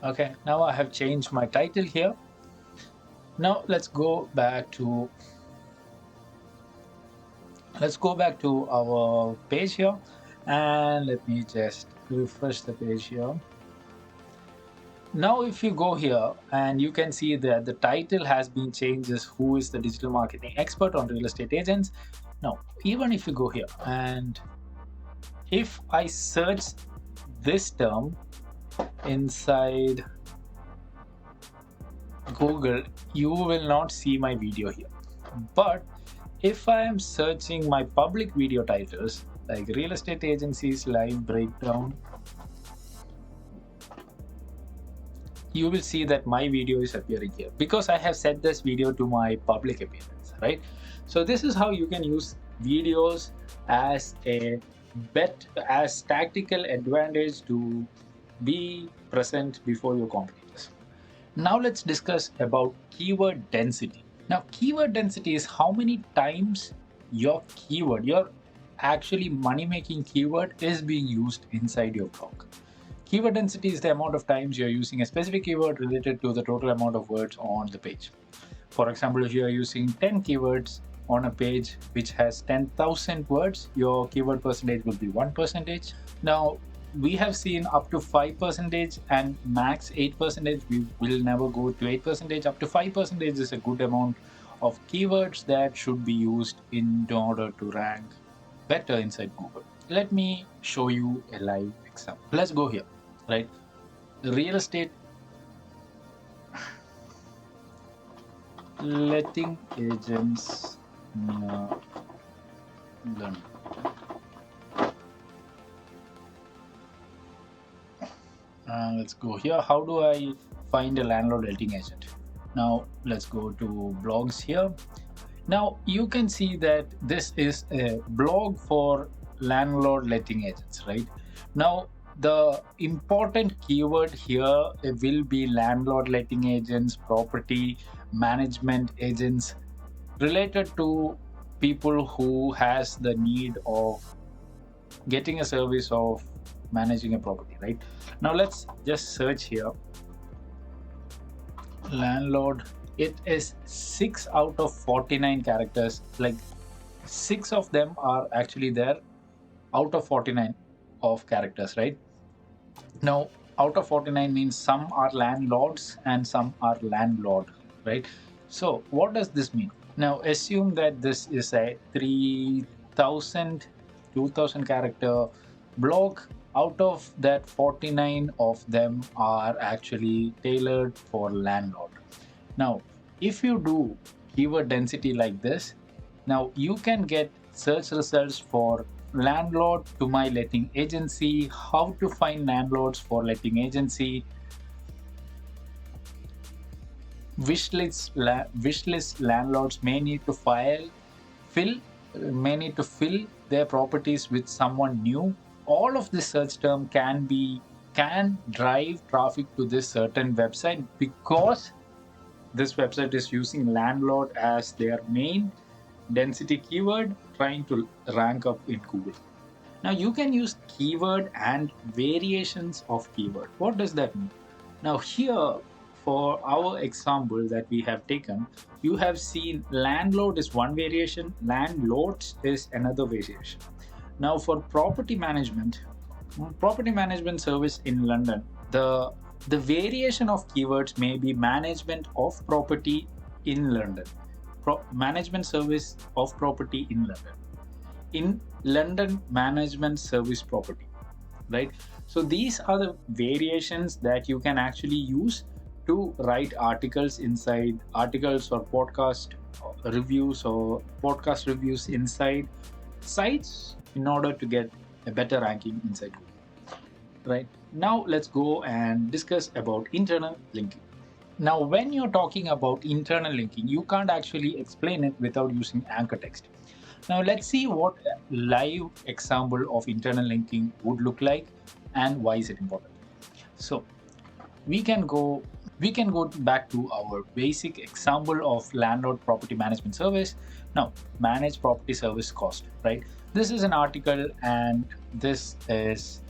Okay, now I have changed my title here, Now let's go back to our page here, and let me just refresh the page here. Now if you go here, and you can see that the title has been changed as who is the digital marketing expert on real estate agents. Now even if you go here, and if I search this term inside Google, you will not see my video here. But if I am searching my public video titles like real estate agencies live breakdown, you will see that my video is appearing here because I have set this video to my public appearance, right? So this is how you can use videos as a tactical advantage to be present before your competitors. Now let's discuss about keyword density. Now keyword density is how many times your actually money-making keyword is being used inside your blog. Keyword density is the amount of times you're using a specific keyword related to the total amount of words on the page. For example, if you are using 10 keywords on a page which has 10,000 words, your keyword percentage will be 1%. Now, we have seen up to 5% and max 8%. We will never go to 8%. Up to 5% is a good amount of keywords that should be used in order to rank better inside Google. Let me show you a live example. Let's go here, right? Real estate letting agents near London. Let's go here. How do I find a landlord letting agent? Now let's go to blogs here. Now you can see that this is a blog for landlord letting agents, right? Now the important keyword here will be landlord letting agents, property management agents, related to people who has the need of getting a service of managing a property, right? Now let's just search here landlord. It is 6 out of 49 characters, like 6 of them are actually there out of 49 of characters, right? Now out of 49 means some are landlords and some are landlord, right? So what does this mean? Now assume that this is a 2000 character blog. Out of that, 49 of them are actually tailored for landlord. Now if you do keyword density like this, now you can get search results for landlord to my letting agency, how to find landlords for letting agency, wishlist landlords may need to fill their properties with someone new. All of this search term can drive traffic to this certain website because this website is using landlord as their main density keyword, trying to rank up in Google. Now you can use keyword and variations of keyword. What does that mean? Now here, for our example that we have taken, you have seen landlord is one variation, landlords is another variation. Now for property management service in London, the variation of keywords may be management of property in London, management service of property in London, in London management service property, right? So these are the variations that you can actually use to write articles inside articles or podcast reviews or podcast reviews inside sites in order to get a better ranking inside Google, right? Now let's go and discuss about internal linking. Now when you're talking about internal linking, you can't actually explain it without using anchor text. Now let's see what a live example of internal linking would look like and why is it important. So we can go back to our basic example of landlord property management service. Now manage property service cost, right? This is an article and this is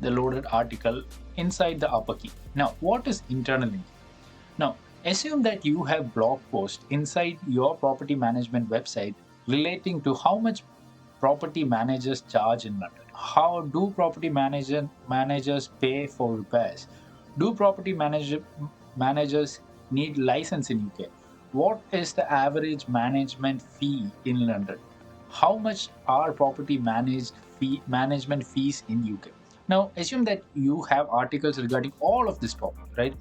the loaded article inside the upper key. Now what is internal linking? Now Assume that you have blog posts inside your property management website relating to how much property managers charge in London. How do managers pay for repairs? Do managers need license in UK? What is the average management fee in London? How much are management fees in UK? Now, assume that you have articles regarding all of this topic, right?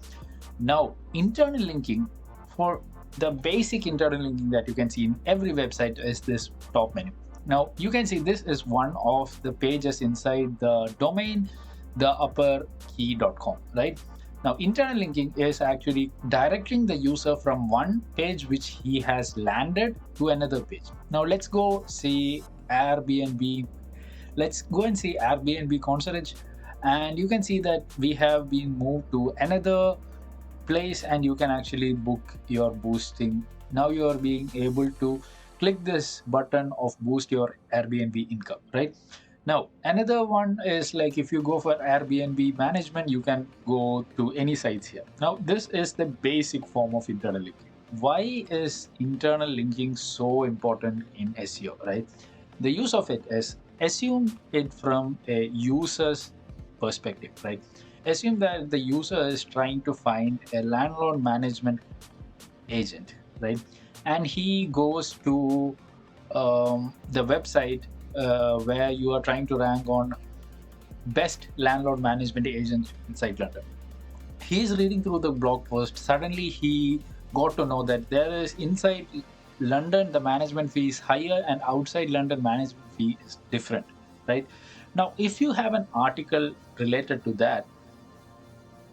Now, internal linking, for the basic internal linking that you can see in every website is this top menu. Now, you can see this is one of the pages inside the domain, the upper key.com, right? Now, internal linking is actually directing the user from one page which he has landed to another page. Now, let's go see Airbnb. Let's go and see Airbnb concierge, and you can see that we have been moved to another place and you can actually book your boosting. Now you are being able to click this button of boost your Airbnb income, right? Now another one is like if you go for Airbnb management, you can go to any sites here. Now this is the basic form of internal linking. Why is internal linking so important in SEO, right? The use of it is, assume it from a user's perspective, right? Assume that the user is trying to find a landlord management agent, right? And he goes to the website where you are trying to rank on best landlord management agents inside London. He's reading through the blog post. Suddenly, he got to know that there is inside London the management fee is higher, and outside London management fee is different, right? Now, if you have an article related to that,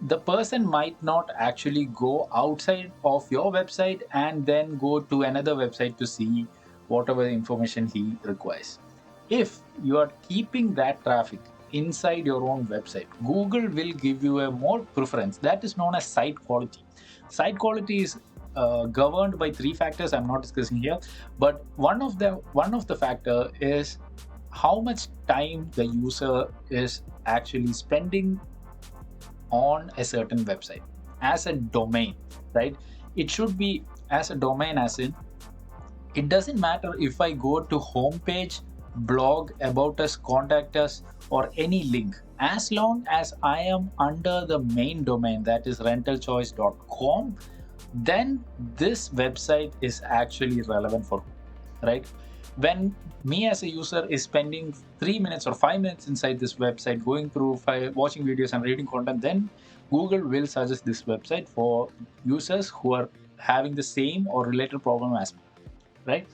the person might not actually go outside of your website and then go to another website to see whatever information he requires. If you are keeping that traffic inside your own website, Google will give you a more preference that is known as site quality. Site quality is governed by three factors I'm not discussing here, but one of the factor is how much time the user is actually spending on a certain website as a domain, right? It should be as a domain, as in, it doesn't matter if I go to homepage, blog, about us, contact us, or any link, as long as I am under the main domain, that is rentalchoice.com, then this website is actually relevant for me, right? When me as a user is spending 3 minutes or 5 minutes inside this website going through watching videos and reading content, then Google will suggest this website for users who are having the same or related problem as me, right?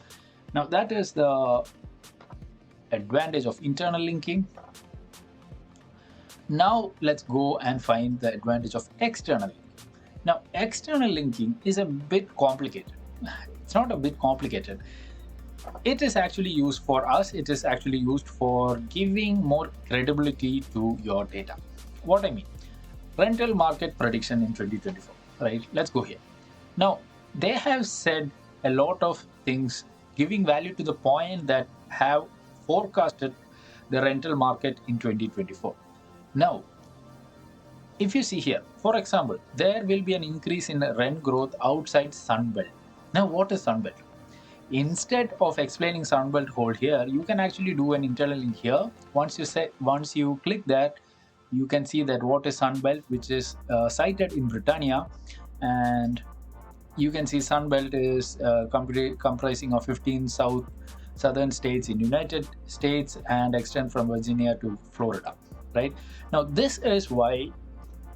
Now that is the advantage of internal linking. Now let's go and find the advantage of external linking. Now external linking is a bit complicated. It's not a bit complicated. It is actually used for us, it is actually used for giving more credibility to your data. What I mean, rental market prediction in 2024, right? Let's go here. Now, they have said a lot of things giving value to the point that have forecasted the rental market in 2024. Now, if you see here, for example, there will be an increase in rent growth outside Sunbelt. Now, what is Sunbelt? Instead of explaining Sunbelt hold here, you can actually do an internal link here. Once you click that, you can see that what is Sunbelt, which is cited in Britannia, and you can see Sunbelt is comprising of 15 southern states in United States and extend from Virginia to Florida, right? Now, this is why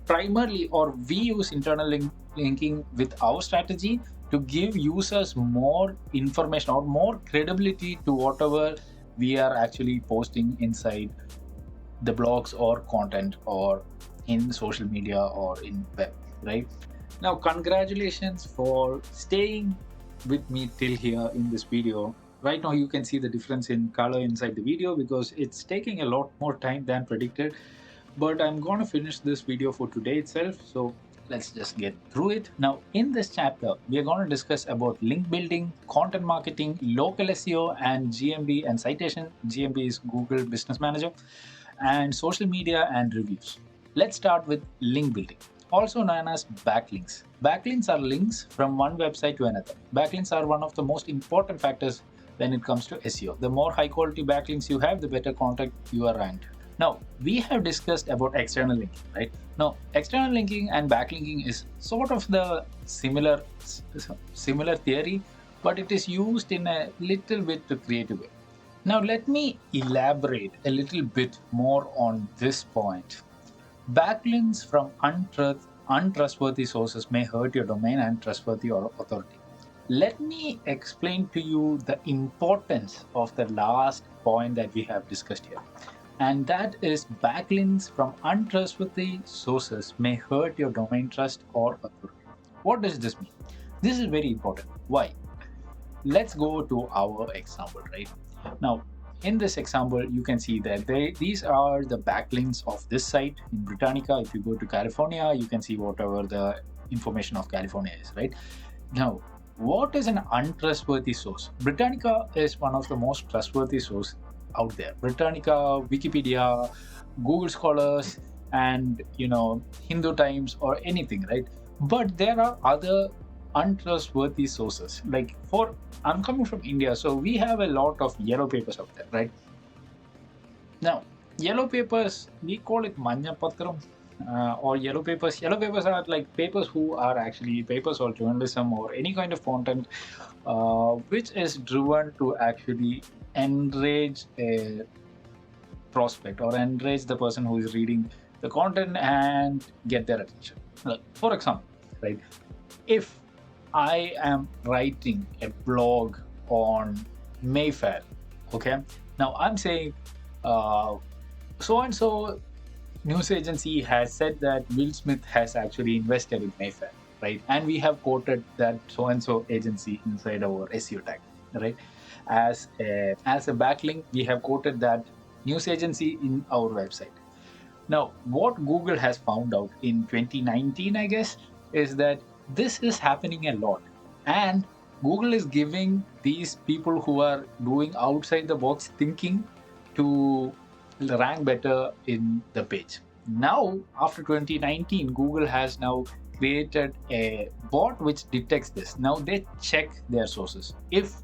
primarily, or we use internal linking with our strategy to give users more information or more credibility to whatever we are actually posting inside the blogs or content or in social media or in web, right? Now, congratulations for staying with me till here in this video. Right now, you can see the difference in color inside the video because it's taking a lot more time than predicted. But I'm going to finish this video for today itself. So let's just get through it. Now, in this chapter, we are going to discuss about link building, content marketing, local SEO, and GMB and citation. GMB is Google Business Manager, and social media and reviews. Let's start with link building. also known as backlinks. Backlinks are links from one website to another. Backlinks are one of the most important factors when it comes to SEO. The more high quality backlinks you have, the better content you are ranked. Now, we have discussed about external linking, right? Now, external linking and backlinking is sort of the similar theory, but it is used in a little bit creative way. Now, let me elaborate a little bit more on this point. Backlinks from untrustworthy sources may hurt your domain and trustworthy authority. Let me explain to you the importance of the last point that we have discussed here. And that is backlinks from untrustworthy sources may hurt your domain trust or authority. What does this mean? This is very important. Why? Let's go to our example, right? Now, in this example, you can see that these are the backlinks of this site in Britannica. If you go to California, you can see whatever the information of California is, right? Now, what is an untrustworthy source? Britannica is one of the most trustworthy sources out there. Britannica, Wikipedia, Google Scholars, and Hindu Times or anything, right? But there are other untrustworthy sources. Like I'm coming from India, so we have a lot of yellow papers out there, right? Now, yellow papers, we call it manja patram or yellow papers. Yellow papers are like papers who are actually papers or journalism or any kind of content which is driven to actually enrage a prospect or enrage the person who is reading the content and get their attention. Like, for example, right? If I am writing a blog on Mayfair, okay? Now I'm saying so and so news agency has said that Will Smith has actually invested in Mayfair, right? And we have quoted that so and so agency inside our SEO tag, right? As a backlink, we have quoted that news agency in our website. Now, what Google has found out in 2019, I guess, is that this is happening a lot. And Google is giving these people who are doing outside the box thinking to rank better in the page. Now, after 2019, Google has now created a bot which detects this. Now they check their sources. If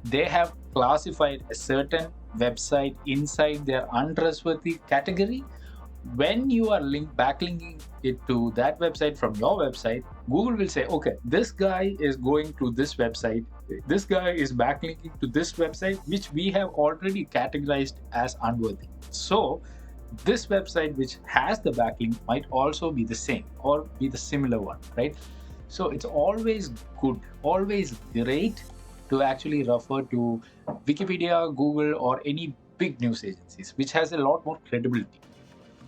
they have classified a certain website inside their untrustworthy category, when you are backlinking it to that website from your website, Google will say, okay, this guy is going to this website, this guy is backlinking to this website, which we have already categorized as unworthy. So this website which has the backlink might also be the same or be the similar one, right? So it's always good, always great to actually refer to Wikipedia, Google, or any big news agencies, which has a lot more credibility.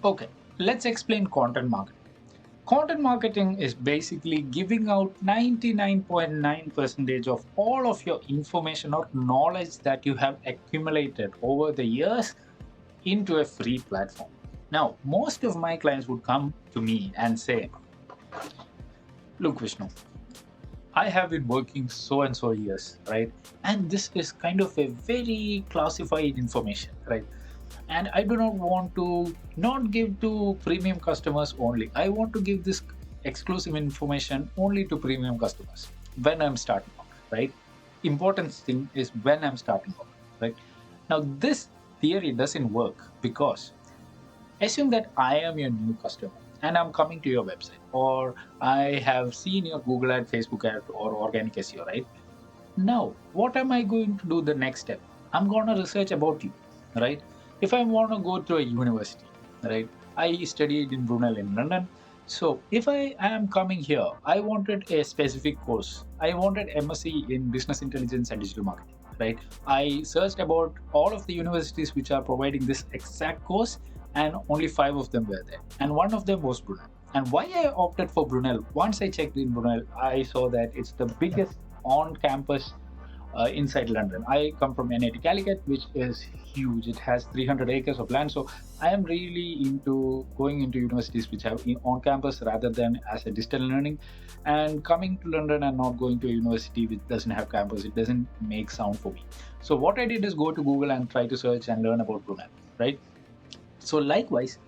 Okay, let's explain content marketing. Content marketing is basically giving out 99.9% of all of your information or knowledge that you have accumulated over the years into a free platform. Now, most of my clients would come to me and say, look, Vishnu, I have been working so and so years, right? And this is kind of a very classified information, right? And I do not want to not give to premium customers only. I want to give this exclusive information only to premium customers when I'm starting off, right? Important thing is when I'm starting off, right? Now, this theory doesn't work because assume that I am your new customer and I'm coming to your website, or I have seen your Google ad, Facebook ad, or organic SEO, right? Now, what am I going to do the next step? I'm going to research about you, right? If I want to go to a university, right? I studied in Brunel in London. So if I am coming here, I wanted a specific course. I wanted MSc in Business Intelligence and Digital Marketing, right? I searched about all of the universities which are providing this exact course, and only 5 of them were there. And one of them was Brunel. And why I opted for Brunel, once I checked in Brunel, I saw that it's the biggest on-campus inside London. I come from NIT Calicut, which is huge. It has 300 acres of land. So I am really into going into universities which have on campus rather than as a distant learning. And coming to London and not going to a university which doesn't have campus, it doesn't make sound for me. So what I did is go to Google and try to search and learn about Brunel, right? So likewise,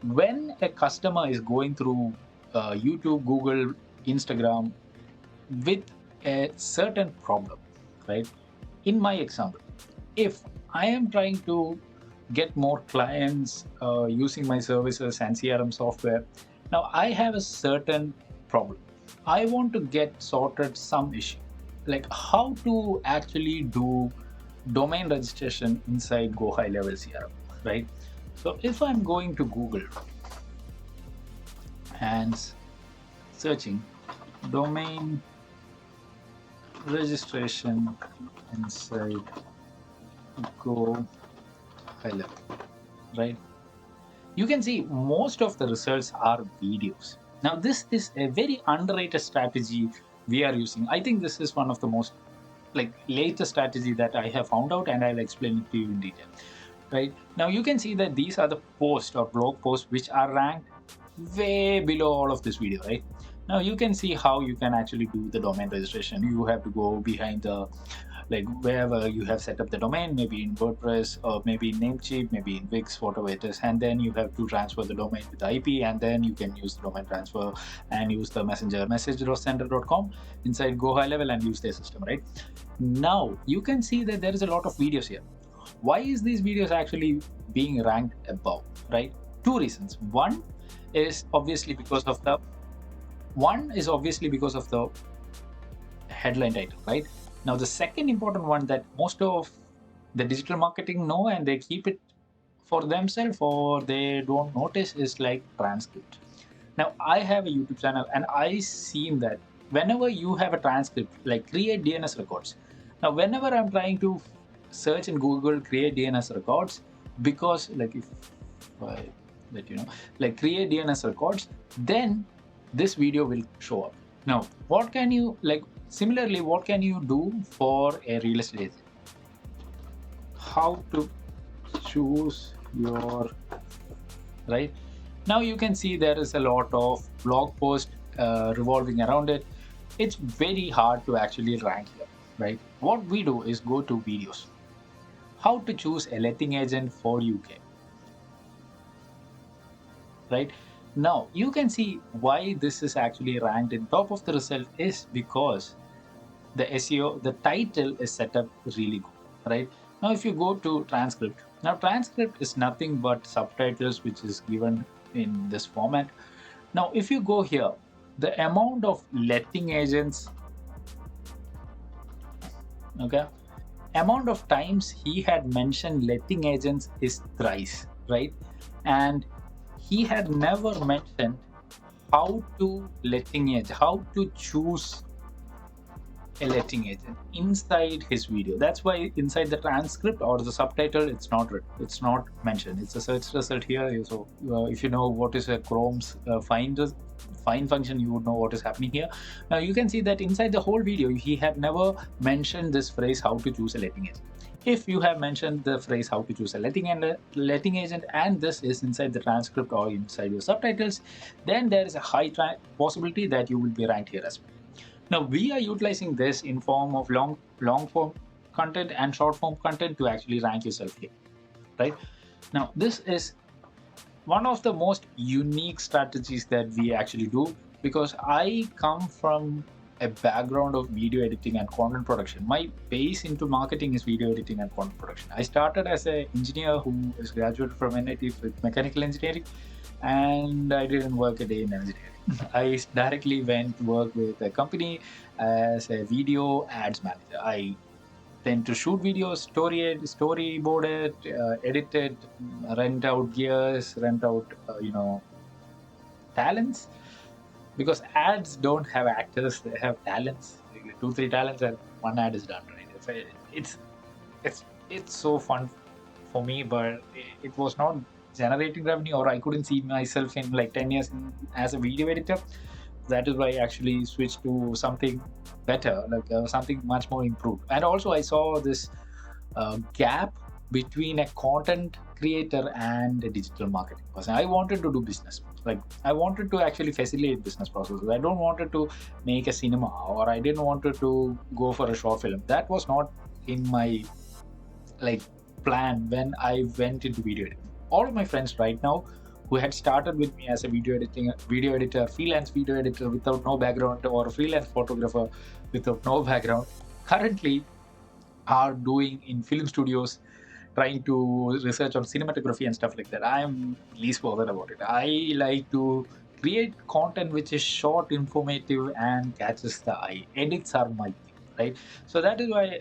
when a customer is going through YouTube, Google, Instagram with a certain problem, right? In my example, if I am trying to get more clients using my services and CRM software, now I have a certain problem. I want to get sorted some issue, like how to actually do domain registration inside Go High Level CRM, right? So if I'm going to Google and searching domain registration inside Go High Level, right? You can see most of the results are videos. Now, this is a very underrated strategy we are using. I think this is one of the most latest strategy that I have found out, and I'll explain it to you in detail. Right now, you can see that these are the posts or blog posts which are ranked way below all of this video, right? Now you can see how you can actually do the domain registration. You have to go behind the wherever you have set up the domain, maybe in WordPress or maybe in Namecheap, maybe in Wix, whatever it is, and then you have to transfer the domain with the IP, and then you can use the domain transfer and use the messenger message.sender.com inside Go High Level and use their system, right? Now you can see that there is a lot of videos here. Why is these videos actually being ranked above, right? Two reasons. One is obviously because of the headline title, right? Now the second important one that most of the digital marketing know and they keep it for themselves or they don't notice is like transcript. Now I have a YouTube channel and I seen that whenever you have a transcript, like create DNS records. Now whenever I'm trying to search in Google create DNS records, because like if I let you know, like create DNS records, then this video will show up. Now what can you similarly, what can you do for a real estate agent? How to choose your right. Now you can see there is a lot of blog posts revolving around it. It's very hard to actually rank here, right? What we do is go to videos. How to choose a letting agent for UK, right? Now you can see why this is actually ranked in top of the result is because the SEO, the title is set up really good, right? Now if you go to transcript, now transcript is nothing but subtitles which is given in this format. Now if you go here, the amount of letting agents, okay, amount of times he had mentioned letting agents is thrice, right? And he had never mentioned how to choose a letting agent inside his video. That's why inside the transcript or the subtitle, it's not mentioned. It's a search result here. So if you know what is a Chrome's find function, you would know what is happening here. Now you can see that inside the whole video, he had never mentioned this phrase how to choose a letting agent. If you have mentioned the phrase how to choose a letting agent and this is inside the transcript or inside your subtitles, then there is a high possibility that you will be ranked here as well. Now we are utilizing this in form of long form content and short form content to actually rank yourself here, right? Now this is one of the most unique strategies that we actually do because I come from a background of video editing and content production. My base into marketing is video editing and content production. I started as an engineer who is graduated from NIT with mechanical engineering, and I didn't work a day in engineering. I directly went to work with a company as a video ads manager. I tend to shoot videos, storyboard it, edit it, rent out gears, rent out, talents. Because ads don't have actors, they have talents. 2-3 talents and one ad is done, right? It's so fun for me, but it was not generating revenue, or I couldn't see myself in 10 years as a video editor. That is why I actually switched to something better, something much more improved. And also I saw this gap between a content creator and a digital marketing person. I wanted to do business. I wanted to actually facilitate business processes. I don't wanted to make a cinema, or I didn't wanted to go for a short film. That was not in my plan when I went into video editing. All of my friends right now who had started with me as a video editor, freelance video editor without no background, or a freelance photographer without no background, currently are doing in film studios, trying to research on cinematography and stuff like that. I am least bothered about it. I like to create content which is short, informative, and catches the eye. Edits are my thing, right? So that is why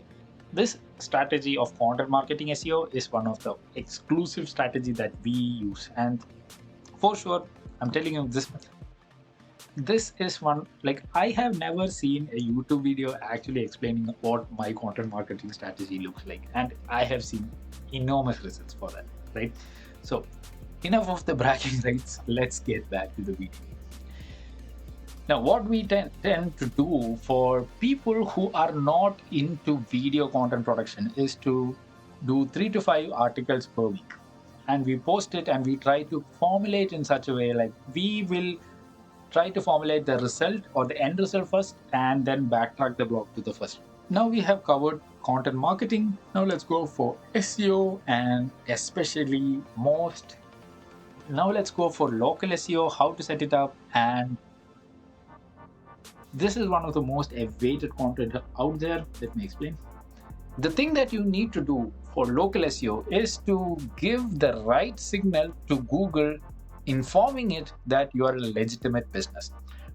this strategy of content marketing SEO is one of the exclusive strategy that we use. And for sure, I'm telling you this is one, like, I have never seen a YouTube video actually explaining what my content marketing strategy looks like, and I have seen enormous results for that, right? So enough of the bragging rights, let's get back to the video. Now, what we tend to do for people who are not into video content production is to do 3 to 5 articles per week, and we post it, and we try to formulate in such a way, like, we will try to formulate the result or the end result first, and then backtrack the blog to the first. Now we have covered content marketing. Now let's go for SEO, and especially now let's go for local SEO, how to set it up. And this is one of the most awaited content out there. Let me explain. The thing that you need to do for local SEO is to give the right signal to Google, informing it that you are a legitimate business.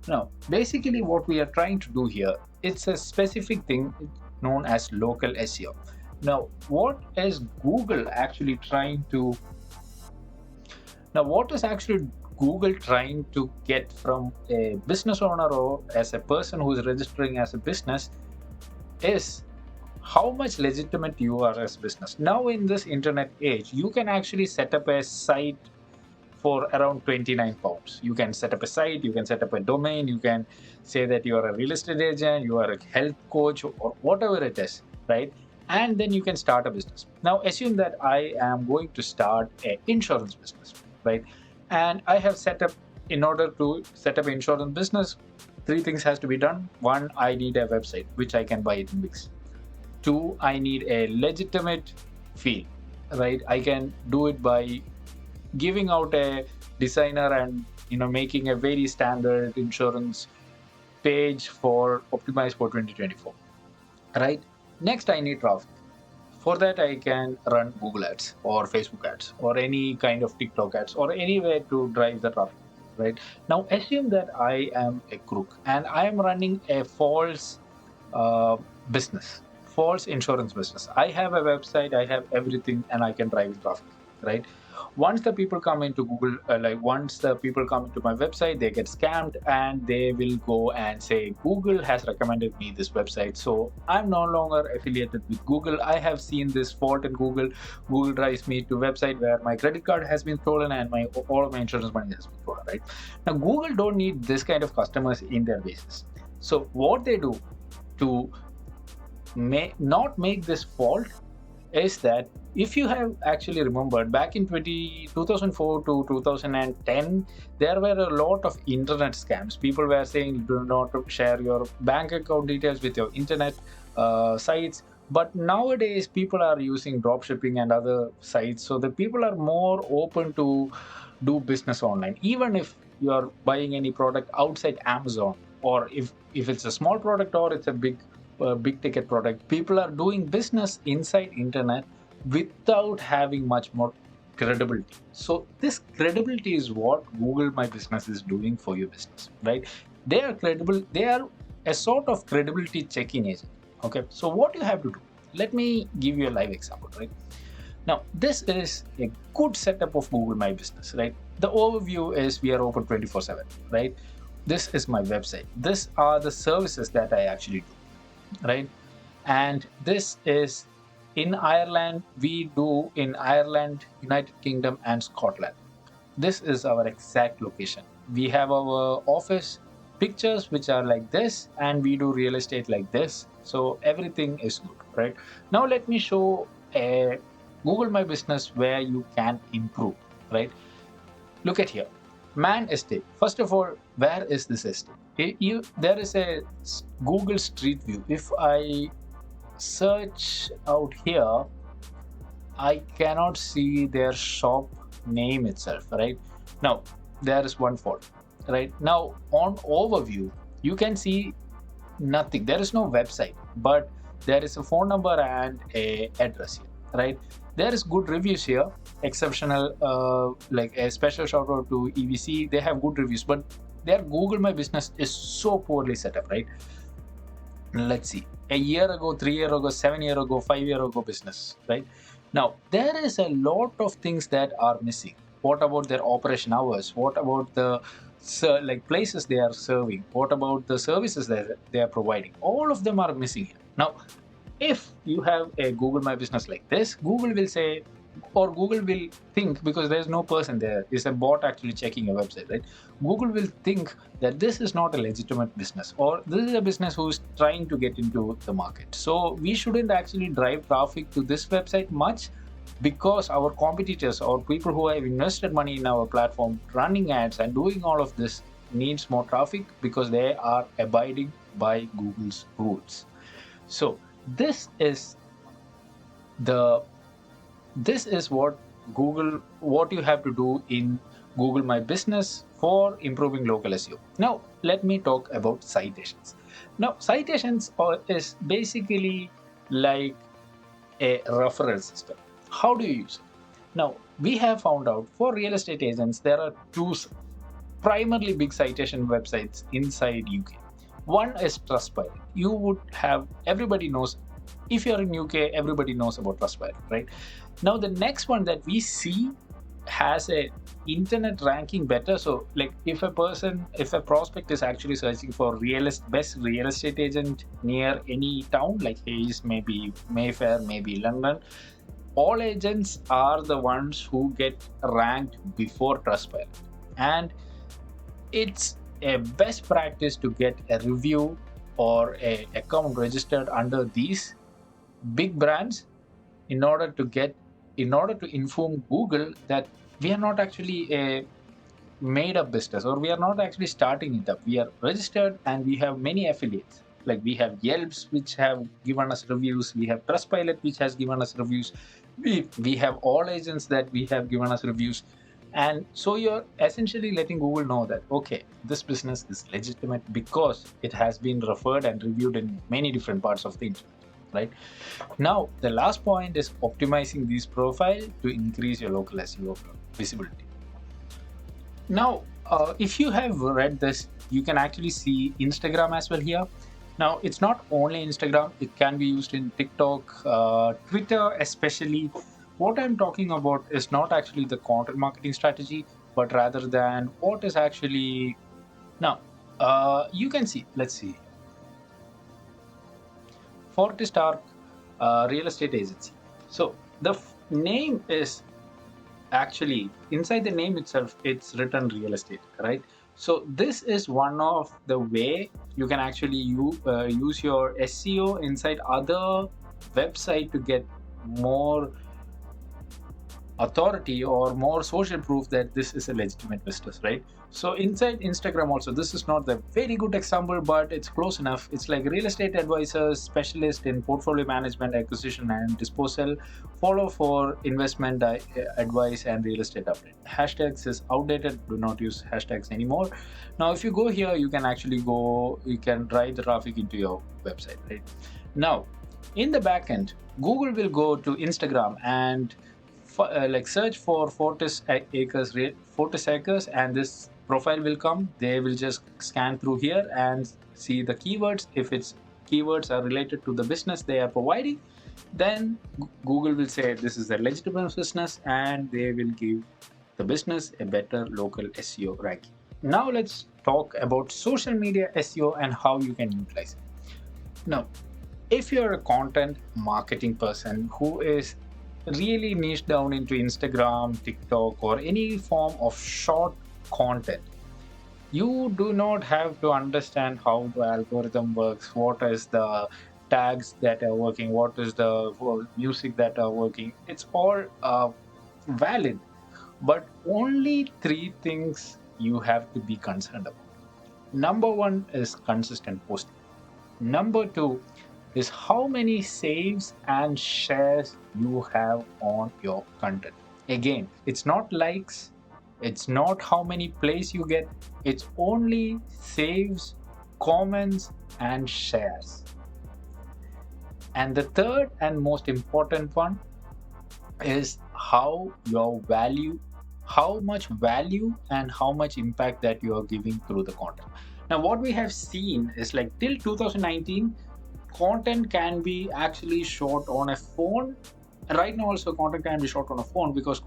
Now, basically what we are trying to do here, it's a specific thing known as local SEO. Now, what is Google actually trying to get from a business owner or as a person who is registering as a business is how much legitimate you are as a business. Now in this internet age, you can actually set up a site for around 29 pounds. You can set up a site, you can set up a domain, you can say that you are a real estate agent, you are a health coach, or whatever it is, right? And then you can start a business. Now assume that I am going to start an insurance business, right? And I have set up, in order to set up an insurance business, 3 things has to be done. 1, I need a website, which I can buy it in Wix. 2, I need a legitimate field, right? I can do it by giving out a designer and making a very standard insurance page for optimized for 2024, right? Next, I need traffic. For that, I can run Google ads or Facebook ads or any kind of TikTok ads or anywhere to drive the traffic, right? Now assume that I am a crook and I am running a false false insurance business. I have a website, I have everything, and I can drive traffic, right? Once the people come into Google, once the people come into my website, they get scammed, and they will go and say, Google has recommended me this website, so I'm no longer affiliated with Google. I have seen this fault in Google. Google drives me to a website where my credit card has been stolen and all of my insurance money has been stolen, right? Now, Google don't need this kind of customers in their bases. So what they do to not make this fault is that, if you have actually remembered, back in 2004 to 2010, there were a lot of internet scams. People were saying, do not share your bank account details with your internet sites. But nowadays, people are using dropshipping and other sites, so the people are more open to do business online. Even if you are buying any product outside Amazon, or if it's a small product or it's a big ticket product, people are doing business inside internet without having much more credibility. So this credibility is what Google My Business is doing for your business, right? They are credible. They are a sort of credibility checking agent. Okay, so what you have to do, let me give you a live example, right? Now, this is a good setup of Google My Business, right? The overview is we are open 24/7, right? This is my website. These are the services that I actually do, right? And this is in Ireland. We do in Ireland, United Kingdom, and Scotland. This is our exact location. We have our office pictures which are like this, and we do real estate like this. So everything is good, right? Now let me show a Google My Business where you can improve, right? Look at here. Man estate. First of all, where is this estate? There is a Google Street View. If I search out here, I cannot see their shop name itself, right? Now, there is one fault, right? Now, on overview, you can see nothing. There is no website, but there is a phone number and a address here, right? There is good reviews here, exceptional, like a special shout out to EVC. They have good reviews, but their Google My Business is so poorly set up, right? Let's see, a year ago, 3 year ago, 7 year ago, 5 year ago business, right? Now there is a lot of things that are missing. What about their operation hours? What about the like places they are serving? What about the services that they are providing? All of them are missing here. Now if you have a Google My Business like this, Google will say, or Google will think, because there's no person there, it's a bot actually checking your website, right? Google will think that this is not a legitimate business, or this is a business who's trying to get into the market. So we shouldn't actually drive traffic to this website much, because our competitors or people who have invested money in our platform running ads and doing all of this needs more traffic, because they are abiding by Google's rules. So this is the this is what you have to do in Google My Business for improving local SEO. Now let me talk about citations. Now citations is basically like a referral system. How do you use it? Now we have found out for real estate agents there are two primarily big citation websites inside UK. One is Trustpilot. You would have, everybody knows, if you're in UK, everybody knows about Trustpilot, right? Now the next one that we see has a internet ranking better. So like if a prospect is actually searching for best real estate agent near any town, like Hayes, maybe Mayfair, maybe London, all agents are the ones who get ranked before Trustpilot. And it's a best practice to get a review or a account registered under these big brands in order to inform Google that we are not actually a made up business, or we are not actually starting it up. We are registered and we have many affiliates. Like we have Yelps, which have given us reviews. We have Trustpilot, which has given us reviews. We have all agents that we have given us reviews. And so you're essentially letting Google know that, okay, this business is legitimate because it has been referred and reviewed in many different parts of the internet, right? Now, the last point is optimizing this profile to increase your local SEO visibility. Now, if you have read this, you can actually see Instagram as well here. Now, it's not only Instagram, it can be used in TikTok, Twitter, especially. What I'm talking about is not actually the content marketing strategy, but rather than what is actually. Now, you can see, let's see, Fortistar Real Estate Agency. So the name is actually inside the name itself, it's written real estate, right? So this is one of the way you can actually use your SEO inside other website to get more authority or more social proof that this is a legitimate business, right? So inside Instagram also, this is not the very good example, but it's close enough. It's like real estate advisors, specialist in portfolio management, acquisition and disposal, follow for investment advice and real estate update. Hashtags is outdated, do not use hashtags anymore. Now if you go here, you can drive the traffic into your website, right? Now in the backend, Google will go to Instagram and like search for Fortis acres, and this profile will come. They will just scan through here and see the keywords. If its keywords are related to the business they are providing, then Google will say this is a legitimate business, and they will give the business a better local SEO ranking. Now let's talk about social media SEO and how you can utilize it. Now, if you're a content marketing person who is really niche down into Instagram, TikTok, or any form of short content, you do not have to understand how the algorithm works, what is the tags that are working, what is the music that are working. It's all valid, but only three things you have to be concerned about. Number one is consistent posting. Number two is how many saves and shares you have on your content. Again, it's not likes, It's not how many plays you get, it's only saves, comments, and shares. And the third and most important one is how much value and how much impact that you are giving through the content. Now, what we have seen is like till 2019, content can be actually shot on a phone. Right now, also content can be shot on a phone because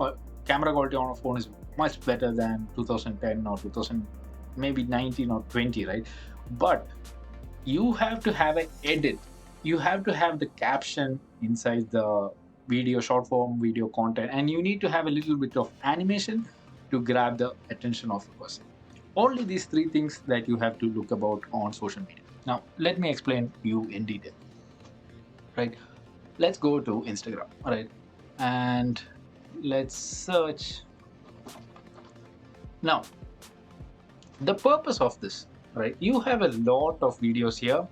camera quality on a phone is much better than 2010 or 2000, maybe 19 or 20, right? But you have to have an edit. You have to have the caption inside the video, short form video content, and you need to have a little bit of animation to grab the attention of a person. Only these three things that you have to look about on social media. Now, let me explain you in detail. Right? Let's go to Instagram. All right, and let's search. Now, the purpose of this, right? You have a lot of videos here,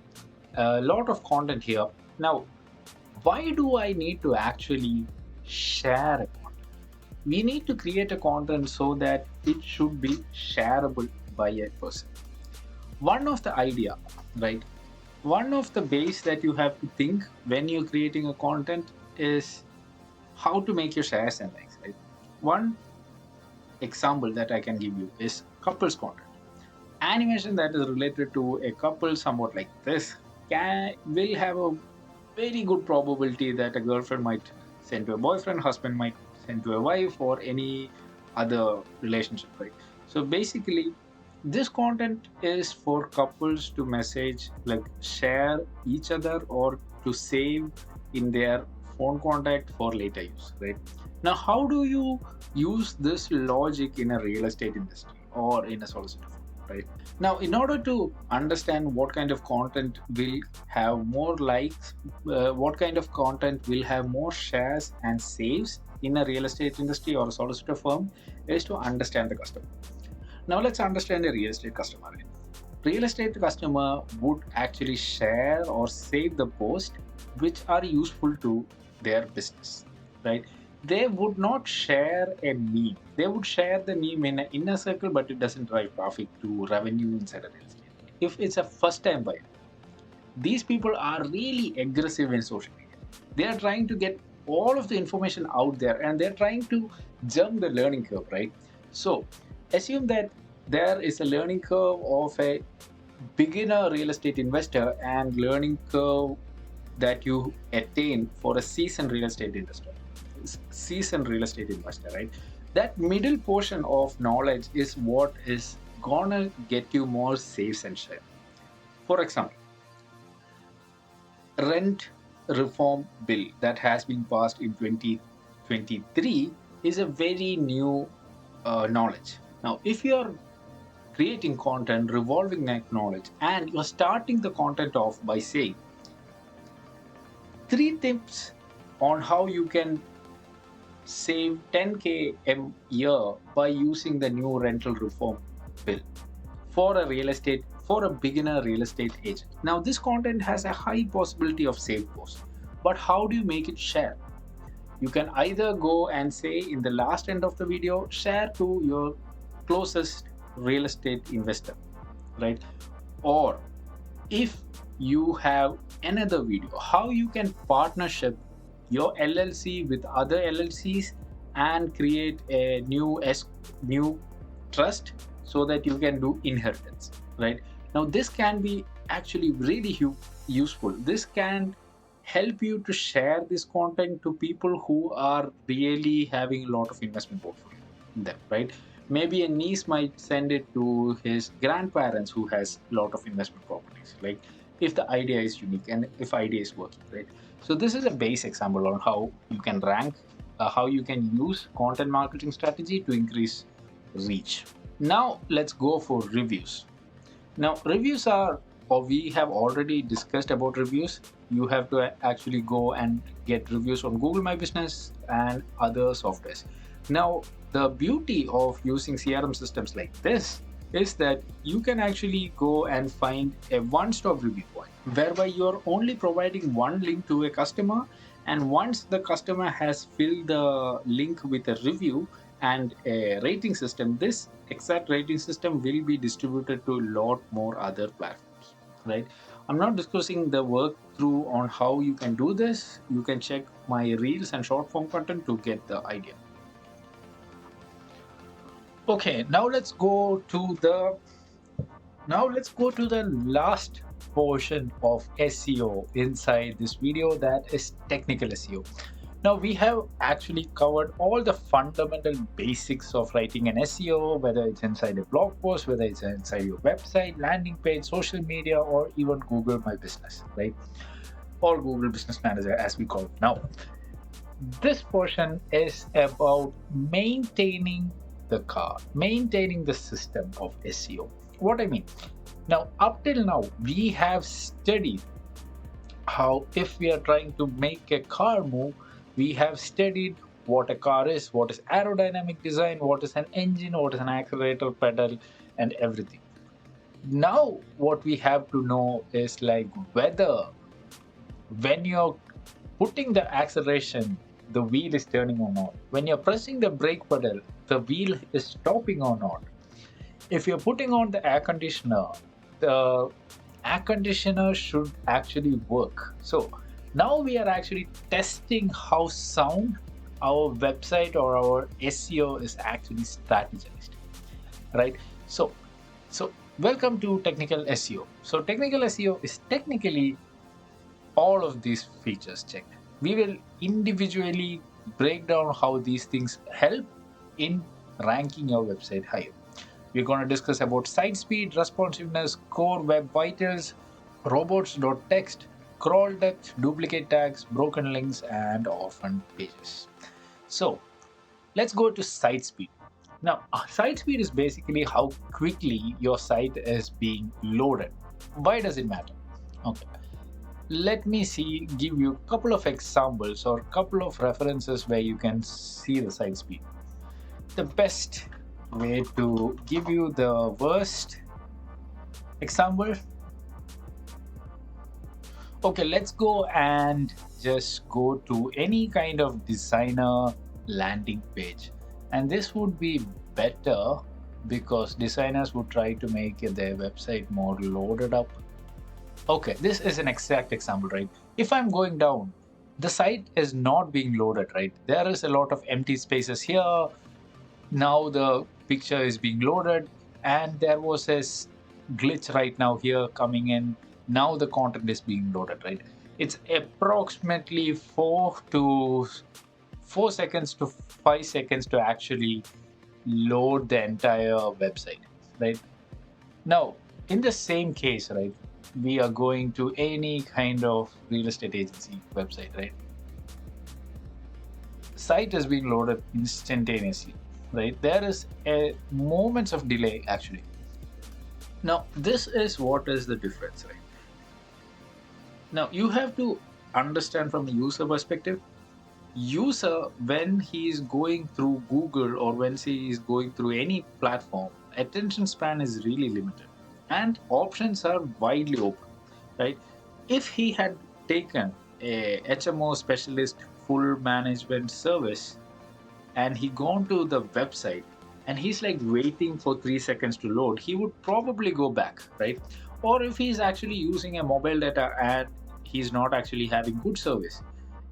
a lot of content here. Now, why do I need to actually share a content? We need to create a content so that it should be shareable by a person. One of the idea, right? One of the base that you have to think when you're creating a content is how to make your shares and likes, right? One example that I can give you is couples content. Animation that is related to a couple, somewhat like this, will have a very good probability that a girlfriend might send to a boyfriend, husband might send to a wife, or any other relationship, right? So basically, this content is for couples to message, like share each other, or to save in their phone contact for later use, right? Now, how do you use this logic in a real estate industry or in a solicitor firm, right? Now, in order to understand what kind of content will have more likes, what kind of content will have more shares and saves in a real estate industry or a solicitor firm, is to understand the customer. Now, let's understand a real estate customer. Real estate customer would actually share or save the post which are useful to their business, right? They would not share a meme. They would share the meme in an inner circle, but it doesn't drive traffic to revenue inside a real estate. If it's a first time buyer, these people are really aggressive in social media. They are trying to get all of the information out there and they're trying to jump the learning curve, right? So assume that there is a learning curve of a beginner real estate investor and learning curve that you attain for a seasoned real estate investor, right? That middle portion of knowledge is what is gonna get you more saves and share. For example, rent reform bill that has been passed in 2023 is a very new knowledge. Now, if you're creating content revolving that knowledge and you're starting the content off by saying 3 tips on how you can save 10k a year by using the new rental reform bill for a beginner real estate agent. Now, this content has a high possibility of save post, but how do you make it share? You can either go and say in the last end of the video, share to your closest real estate investor, right? Or if you have another video, how you can partnership your LLC with other LLCs and create a new trust so that you can do inheritance, right? Now, this can be actually really useful. This can help you to share this content to people who are really having a lot of investment portfolio in them, right? Maybe a niece might send it to his grandparents who has a lot of investment properties, like if the idea is unique and if idea is working, right? So this is a base example on how you can rank, how you can use content marketing strategy to increase reach. Now let's go for reviews. Now, reviews are, or we have already discussed about reviews. You have to actually go and get reviews on Google My Business and other softwares. Now, the beauty of using CRM systems like this is that you can actually go and find a one-stop review point whereby you're only providing one link to a customer, and once the customer has filled the link with a review, and a rating system, this exact rating system will be distributed to a lot more other platforms, right? I'm not discussing the work through on how you can do this. You can check my reels and short form content to get the idea. Okay, now let's go to the last portion of SEO inside this video, that is technical SEO. Now we have actually covered all the fundamental basics of writing an SEO, whether it's inside a blog post, whether it's inside your website, landing page, social media, or even Google My Business, right? Or Google Business Manager as we call it now. This portion is about maintaining the car, maintaining the system of SEO. What I mean, now up till now we have studied how, if we are trying to make a car move, we have studied what a car is, what is aerodynamic design, what is an engine, what is an accelerator pedal, and everything. Now what we have to know is like whether when you're putting the acceleration, the wheel is turning or not. When you're pressing the brake pedal, the wheel is stopping or not. If you're putting on the air conditioner, the air conditioner should actually work. So now we are actually testing how sound our website or our SEO is actually strategized, right? So welcome to technical SEO. So technical SEO is technically all of these features checked. We will individually break down how these things help in ranking your website higher. We're going to discuss about site speed, responsiveness, core web vitals, robots.txt, crawl depth, duplicate tags, broken links, and orphaned pages. So let's go to site speed. Now, site speed is basically how quickly your site is being loaded. Why does it matter? Okay. Let me give you a couple of examples or a couple of references where you can see the site speed. The best way to give you the worst example. Okay, let's go and just go to any kind of designer landing page. And this would be better because designers would try to make their website more loaded up. Okay, this is an exact example, right? If I'm going down, the site is not being loaded, right? There is a lot of empty spaces here. Now the picture is being loaded, and there was a glitch right now here coming in. Now the content is being loaded, right? It's approximately 4 seconds to 5 seconds to actually load the entire website, right? Now, in the same case, right, we are going to any kind of real estate agency website, right? Site is being loaded instantaneously, right? There is a moments of delay actually. Now, this is what is the difference, right? Now, you have to understand from a user perspective. User, when he is going through Google or when he is going through any platform, attention span is really limited and options are widely open, right? If he had taken a HMO specialist full management service and he gone to the website and he's like waiting for 3 seconds to load, he would probably go back, right? Or if he's actually using a mobile data and he's not actually having good service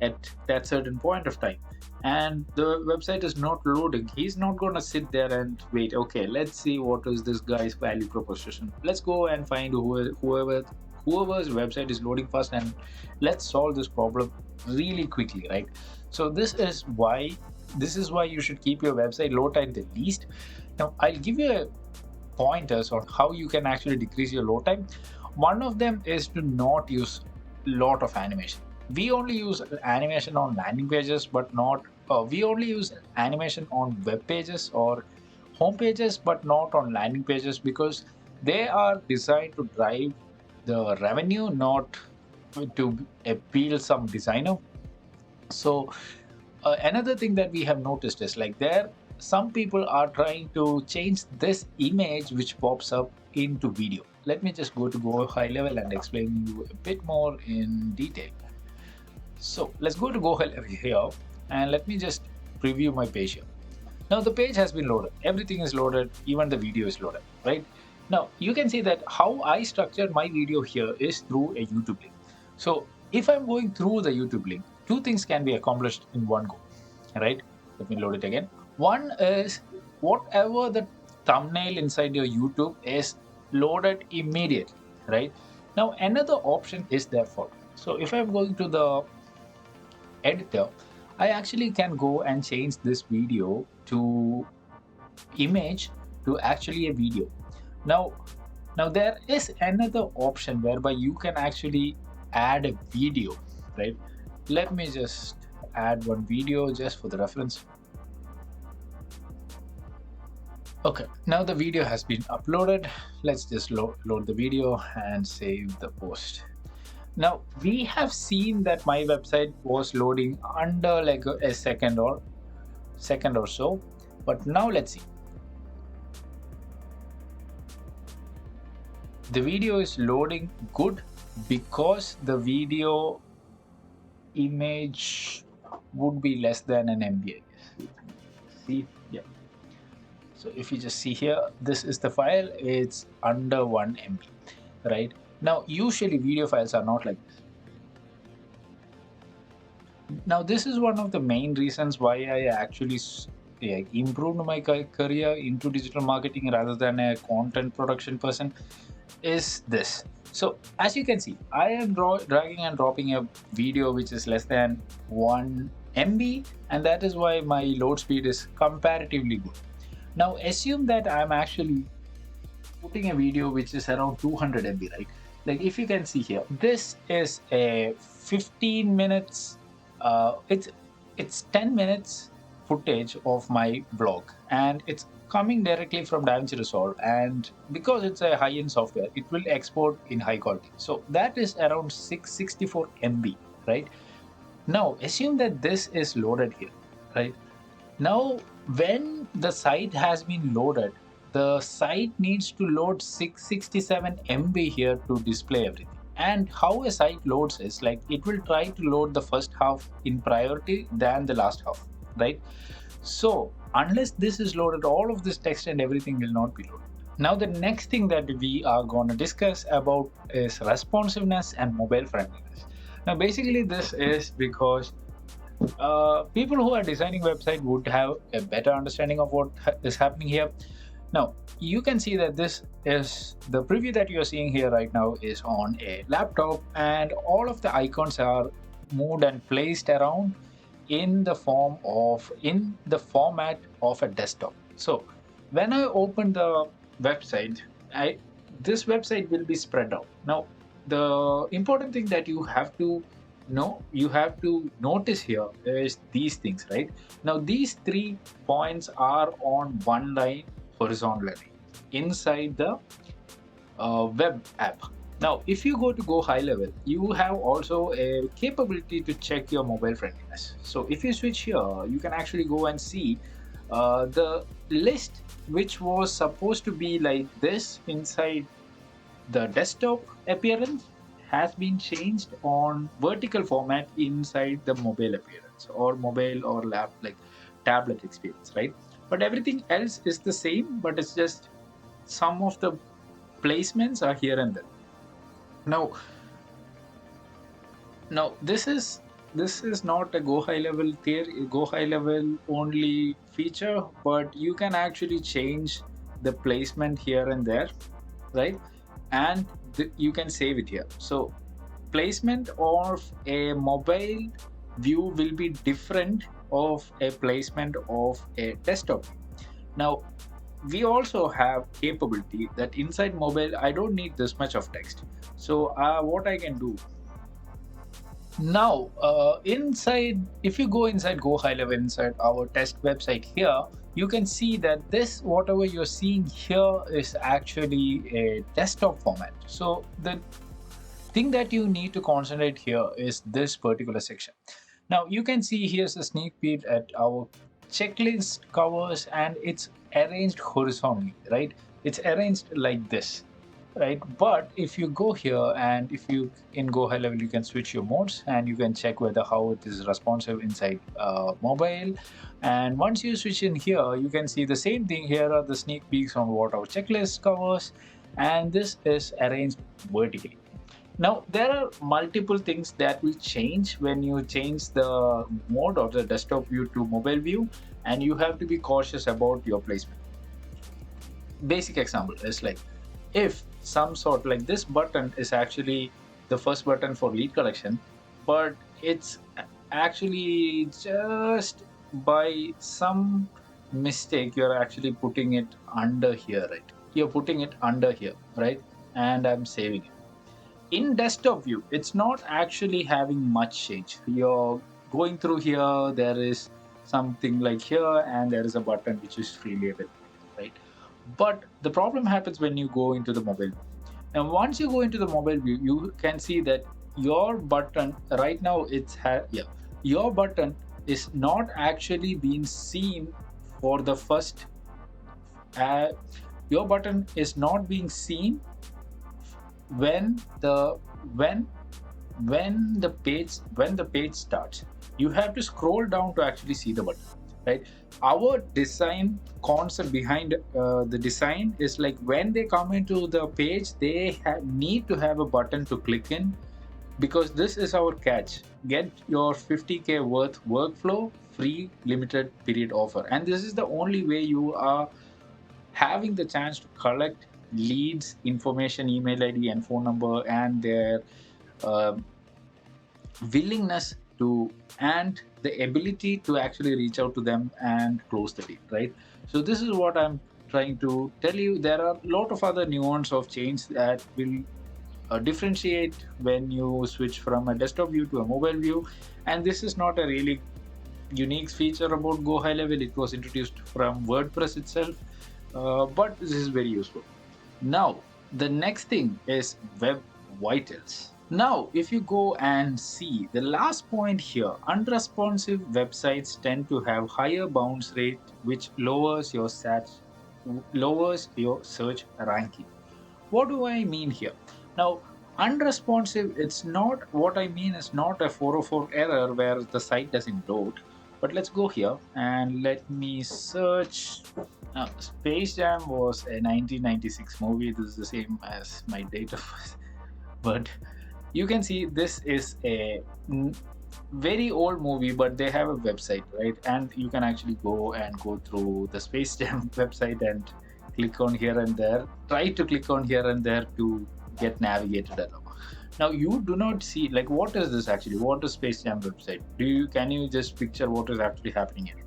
at that certain point of time and the website is not loading, he's not going to sit there and wait. Okay, let's see what is this guy's value proposition. Let's go and find whoever's website is loading first and let's solve this problem really quickly, right? So this is why you should keep your website load time the least. Now I'll give you a pointers on how you can actually decrease your load time. One of them is to not use a lot of animation. We only use animation on landing pages, but not we only use animation on web pages or home pages, but not on landing pages because they are designed to drive the revenue, not to appeal some designer. So another thing that we have noticed is like some people are trying to change this image which pops up into video. Let me just go high level and explain you a bit more in detail. So let's go high level here and let me just preview my page here. Now the page has been loaded, everything is loaded, even the video is loaded, right? Now you can see that how I structured my video here is through a YouTube link. So if I'm going through the YouTube link, two things can be accomplished in one go, right? Let me load it again. One is whatever the thumbnail inside your YouTube is loaded immediately, right? Now another option is there for. So if I'm going to the editor, I actually can go and change this video to image to actually a video. Now there is another option whereby you can actually add a video, right? Let me just add one video just for the reference. Okay, now the video has been uploaded. Let's just load the video and save the post. Now we have seen that my website was loading under like a second or so, but now let's see. The video is loading good because the video image would be less than an MB. See, yeah. So if you just see here, this is the file, it's under 1 MB, right? Now usually video files are not like this. Now this is one of the main reasons why I actually improved my career into digital marketing rather than a content production person is this. So as you can see, I am dragging and dropping a video which is less than 1 MB, and that is why my load speed is comparatively good. Now assume that I'm actually putting a video which is around 200 MB, right? Like if you can see here, this is a 15 minutes, it's 10 minutes footage of my vlog, and it's coming directly from DaVinci Resolve, and because it's a high-end software, it will export in high quality. So that is around 664 MB, right? Now assume that this is loaded here, right? Now when the site has been loaded, the site needs to load 667 MB here to display everything. And how a site loads is like it will try to load the first half in priority than the last half, right? So unless this is loaded, all of this text and everything will not be loaded. Now the next thing that we are going to discuss about is responsiveness and mobile friendliness. Now basically this is because people who are designing website would have a better understanding of what is happening here. Now you can see that this is the preview that you're seeing here right now is on a laptop, and all of the icons are moved and placed around in the format of a desktop. So when I open the website, this website will be spread out. Now the important thing that you have to notice here is these things, right? Now these 3 points are on one line horizontally inside the web app. Now if you go high level, you have also a capability to check your mobile friendliness. So if you switch here, you can actually go and see the list which was supposed to be like this inside the desktop appearance has been changed on vertical format inside the mobile appearance or mobile or tablet experience, right? But everything else is the same, but it's just some of the placements are here and there. Now this is not a go high level only feature, but you can actually change the placement here and there, right? And you can save it here. So placement of a mobile view will be different of a placement of a desktop. Now we also have capability that inside mobile I don't need this much of text. So what I can do now, if you go high level inside our test website here, you can see that this whatever you're seeing here is actually a desktop format. So the thing that you need to concentrate here is this particular section. Now you can see here's a sneak peek at our checklist covers, and it's arranged horizontally, right? It's arranged like this. right? But if you go here and if you in Go High Level, you can switch your modes and you can check whether how it is responsive inside mobile. And once you switch in here, you can see the same thing. Here are the sneak peeks on what our checklist covers, and this is arranged vertically. Now, there are multiple things that will change when you change the mode of the desktop view to mobile view, and you have to be cautious about your placement. Basic example is like if some sort like this button is actually the first button for lead collection, but it's actually just by some mistake you're actually putting it under here, right? You're putting it under here, right? And I'm saving it. In desktop view, it's not actually having much change. You're going through here, there is something like here, and there is a button which is freely available, right? But the problem happens when you go into the mobile view. And once you go into the mobile view, you can see that your button right now your button is not actually being seen for the first. Uh, your button is not being seen when the when when the page starts. You have to scroll down to actually see the button, right? Our design concept behind the design is like when they come into the page, they need to have a button to click in, because this is our catch: get your 50k worth workflow free limited period offer. And this is the only way you are having the chance to collect leads, information, email ID, and phone number, and their uh, willingness to and the ability to actually reach out to them and close the deal, right? So this is what I'm trying to tell you. There are a lot of other nuance of change that will differentiate when you switch from a desktop view to a mobile view, and this is not a really unique feature about Go High Level. It was introduced from WordPress itself, but this is very useful. Now, the next thing is Web Vitals. Now, if you go and see the last point here, unresponsive websites tend to have higher bounce rate, which lowers your search ranking. What do I mean here? Now, unresponsive, it's not what I mean is not a 404 error where the site doesn't load. But let's go here and let me search. Now, Space Jam was a 1996 movie. This is the same as my date of birth. But you can see this is a very old movie, but they have a website, right? And you can actually go through the Space Jam website and click on here and there. Try to click on here and there to get navigated along. Now you do not see like what is this actually? What is Space Jam website? Can you just picture what is actually happening here,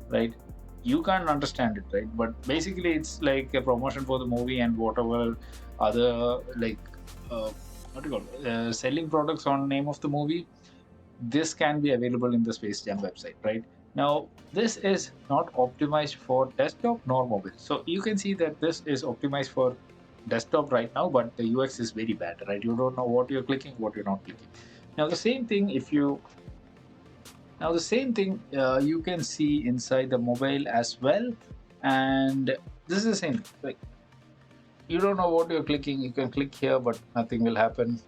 right? You can't understand it, right? But basically, it's like a promotion for the movie and whatever other like what do you call it? Selling products on name of the movie. This can be available in the Space Jam website, right? Now, this is not optimized for desktop nor mobile. So you can see that this is optimized for desktop right now, but the UX is very bad, right? You don't know what you're clicking, what you're not clicking. Now, the same thing you can see inside the mobile as well. And this is the same, like you don't know what you're clicking, you can click here, but nothing will happen.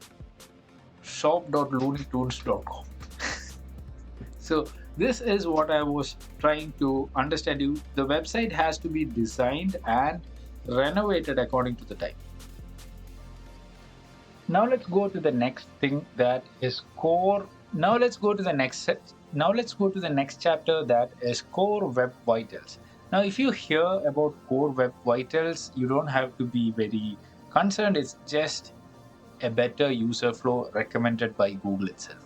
shop.looneytunes.com. So this is what I was trying to understand you. The website has to be designed and renovated according to the time. Now let's go to the next thing that is core. Now let's go to the next chapter, that is Core Web Vitals. Now, if you hear about Core Web Vitals, you don't have to be very concerned. It's just a better user flow recommended by Google itself.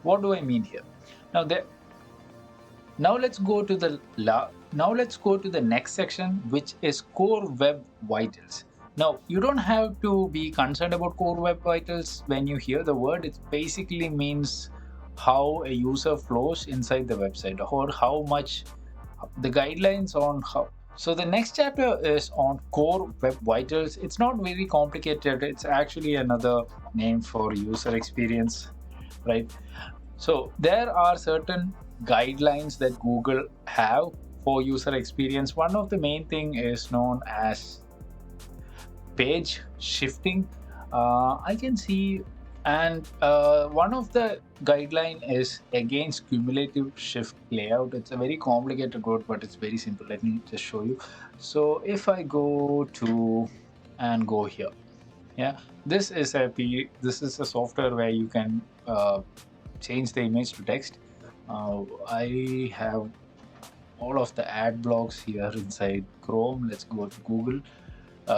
What do I mean here? Now let's go to the next section, which is Core Web Vitals. Now, you don't have to be concerned about Core Web Vitals. When you hear the word, it basically means how a user flows inside the website, or how much the guidelines on how. So the next chapter is on Core Web Vitals. It's not very complicated. It's actually another name for user experience, right? So there are certain guidelines that Google have for user experience. One of the main thing is known as page shifting, I can see, and one of the guideline is against cumulative shift layout. It's a very complicated code, but it's very simple. Let me just show you. So if I go to and go here, yeah, this is a software where you can change the image to text. I have all of the ad blocks here inside Chrome. Let's go to Google.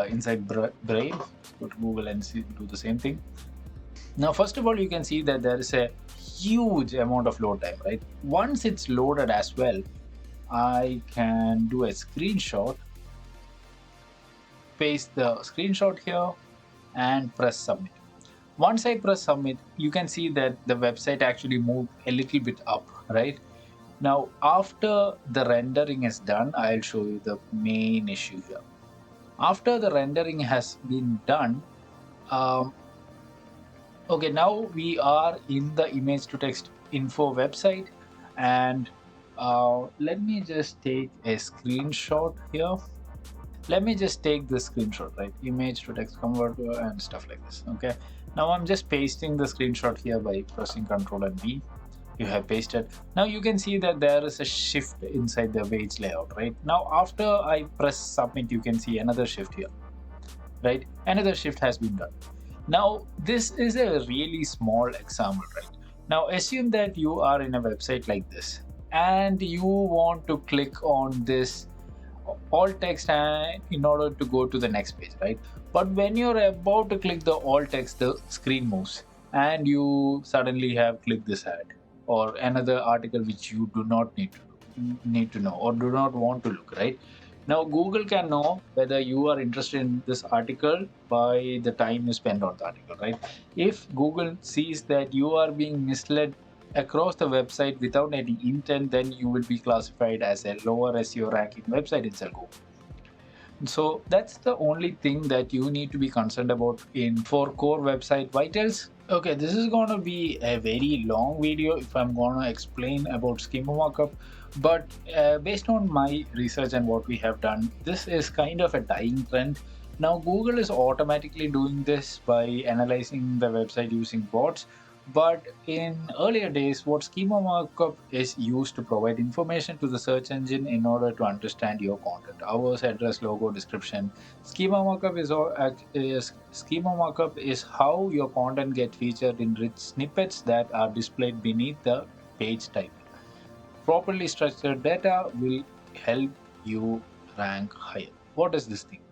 Inside Brave, go to Google and do the same thing. Now, first of all, you can see that there is a huge amount of load time, right? Once it's loaded as well, I can do a screenshot, paste the screenshot here, and press submit. Once I press submit, you can see that the website actually moved a little bit up, right? Now, after the rendering is done, I'll show you the main issue here. After the rendering has been done, okay, now we are in the image to text info website, and let me just take a screenshot here. Let me just take this screenshot, right? Image to text converter and stuff like this. Okay, now I'm just pasting the screenshot here by pressing Ctrl and V. You have pasted. Now you can see that there is a shift inside the page layout, right? Now after I press submit, you can see another shift here, right? Another shift has been done. Now this is a really small example, right? Now assume that you are in a website like this and you want to click on this alt text in order to go to the next page, right? But when you're about to click the alt text, the screen moves and you suddenly have clicked this ad or another article which you do not need to know or do not want to look, right? Now Google can know whether you are interested in this article by the time you spend on the article, right? If Google sees that you are being misled across the website without any intent, then you will be classified as a lower SEO ranking website inside Google. So that's the only thing that you need to be concerned about for core website vitals. Okay, this is going to be a very long video if I'm going to explain about schema markup, but based on my research and what we have done, this is kind of a dying trend. Now Google is automatically doing this by analyzing the website using bots, but in earlier days, what schema markup is used to provide information to the search engine in order to understand your content. Hours, address, logo, description. Schema markup is how your content gets featured in rich snippets that are displayed beneath the page title. Properly structured data will help you rank higher. What does this thing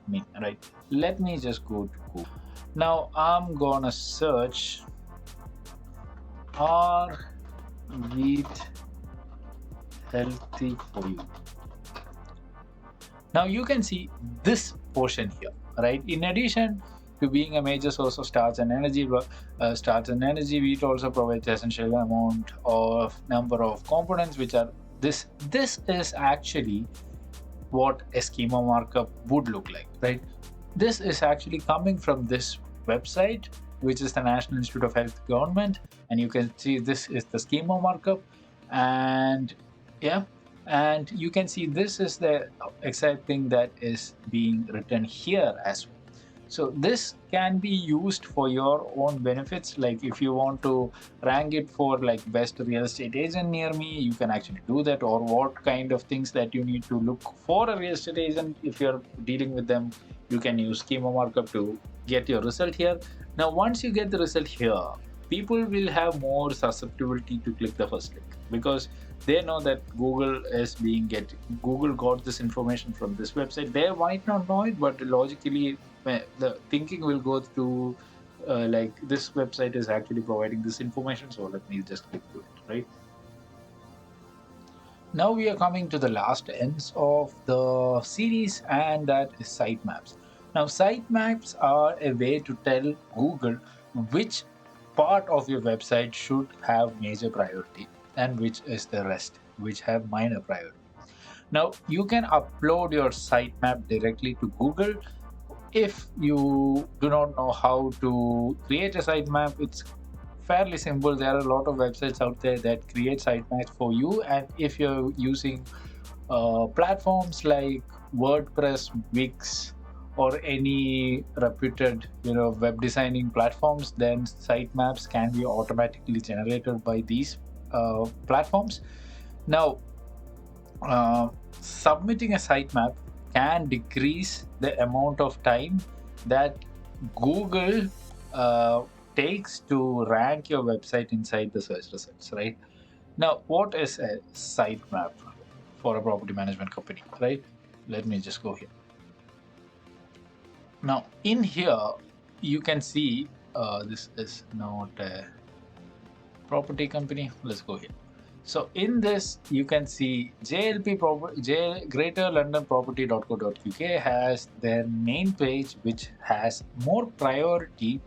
mean, right? Let me just go to Google. Now I'm gonna search are wheat healthy for you? Now you can see this portion here, right? In addition to being a major source of starch and energy, wheat also provides essential amount of number of components which are this. This is actually what a schema markup would look like, right? This is actually coming from this website, which is the National Institute of Health Government, and you can see this is the schema markup, and yeah, and you can see this is the exact thing that is being written here as well. So this can be used for your own benefits. Like if you want to rank it for like best real estate agent near me, you can actually do that, or what kind of things that you need to look for a real estate agent. If you're dealing with them, you can use schema markup to get your result here. Now, once you get the result here, people will have more susceptibility to click the first link because they know that Google got this information from this website. They might not know it, but logically the thinking will go to like this website is actually providing this information, so let me just click to it, right? Now we are coming to the last ends of the series, and that is sitemaps. Now sitemaps are a way to tell Google which part of your website should have major priority and which is the rest, which have minor priority. Now you can upload your sitemap directly to Google. If you do not know how to create a sitemap, it's fairly simple. There are a lot of websites out there that create sitemaps for you, and if you're using platforms like WordPress, Wix, or any reputed web designing platforms, then sitemaps can be automatically generated by these platforms. Now, submitting a sitemap can decrease the amount of time that Google takes to rank your website inside the search results, right? Now, what is a sitemap for a property management company, right? Let me just go here. Now, in here, you can see this is not a property company. Let's go here. So in this, you can see Greater London Property.co.uk has their main page, which has more priority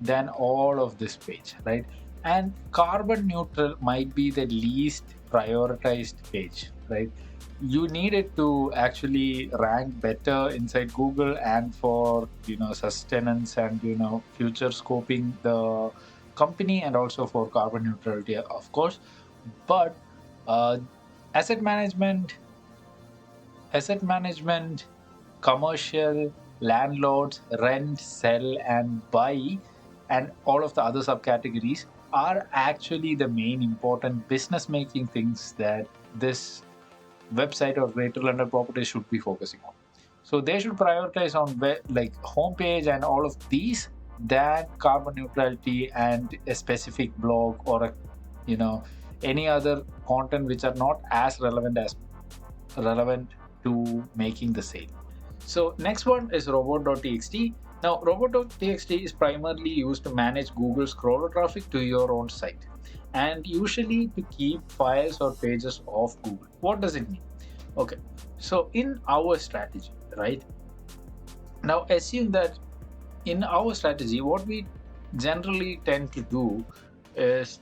than all of this page, right? And carbon neutral might be the least prioritized page, right? You need it to actually rank better inside Google and for sustenance and future scoping the company, and also for carbon neutrality, of course. But uh, asset management, commercial, landlords, rent, sell, and buy, and all of the other subcategories are actually the main important business making things that this website or Greater London property should be focusing on. So they should prioritize on like homepage and all of these than carbon neutrality and a specific blog or any other content which are not as relevant to making the sale. So next one is Robot.txt. Now, Robot.txt is primarily used to manage Google crawler traffic to your own site, and usually to keep files or pages off Google. What does it mean? Okay, so in our strategy, right? Now, assume that in our strategy, what we generally tend to do is,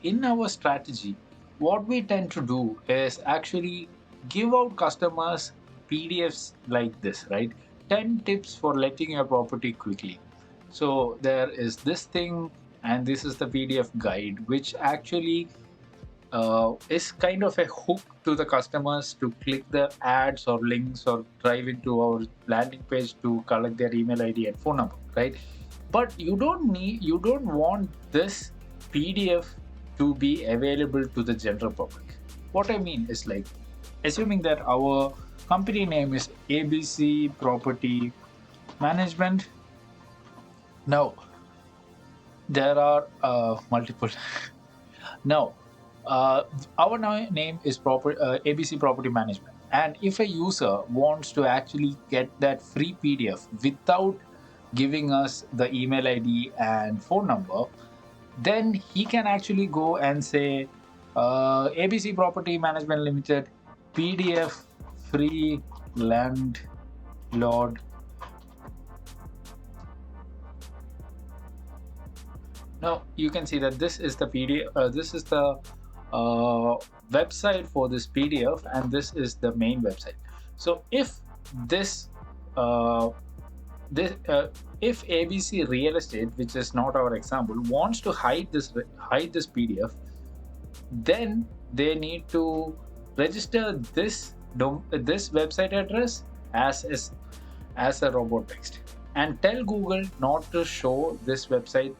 in our strategy, what we tend to do is actually give out customers PDFs like this, right? 10 tips for letting your property quickly. So there is this thing, and this is the PDF guide, which actually is kind of a hook to the customers to click the ads or links or drive into our landing page to collect their email ID and phone number, right? But you don't want this PDF to be available to the general public. What I mean is, like, assuming that our company name is ABC Property Management. Now, there are multiple. Now, uh, our name is ABC Property Management. And if a user wants to actually get that free PDF without giving us the email ID and phone number, then he can actually go and say ABC Property Management Limited PDF free landlord. Now you can see that this is the PDF. This is the website for this PDF, and this is the main website. So if this this if ABC Real Estate, which is not our example, wants to hide this PDF, then they need to register this website address as a robot text, and tell Google not to show this website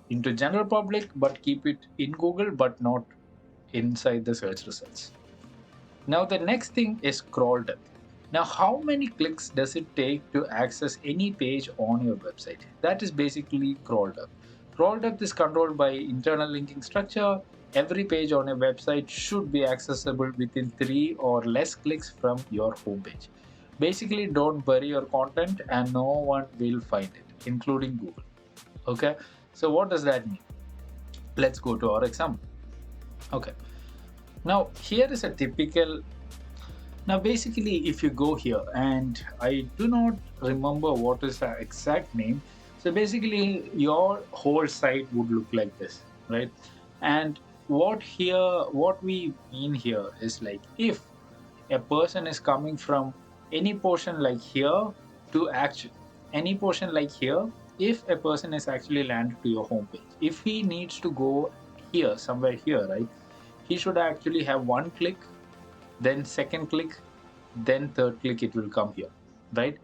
into general public, but keep it in Google, but not inside the search results. Now the next thing is crawl depth. Now, how many clicks does it take to access any page on your website? That is basically crawl depth. Crawl depth is controlled by internal linking structure. Every page on a website should be accessible within 3 or less clicks from your homepage. Basically, don't bury your content and no one will find it, including Google. Okay, so what does that mean? Let's go to our example. Okay, now here is a typical. Now basically, if you go here, and I do not remember what is the exact name, so basically your whole site would look like this, right? And what we mean here is, like, if a person is coming from any portion like here to any portion like here, if a person is actually landed to your homepage, if he needs to go here, somewhere here, right, he should actually have one click, then second click, then third click, it will come here, right?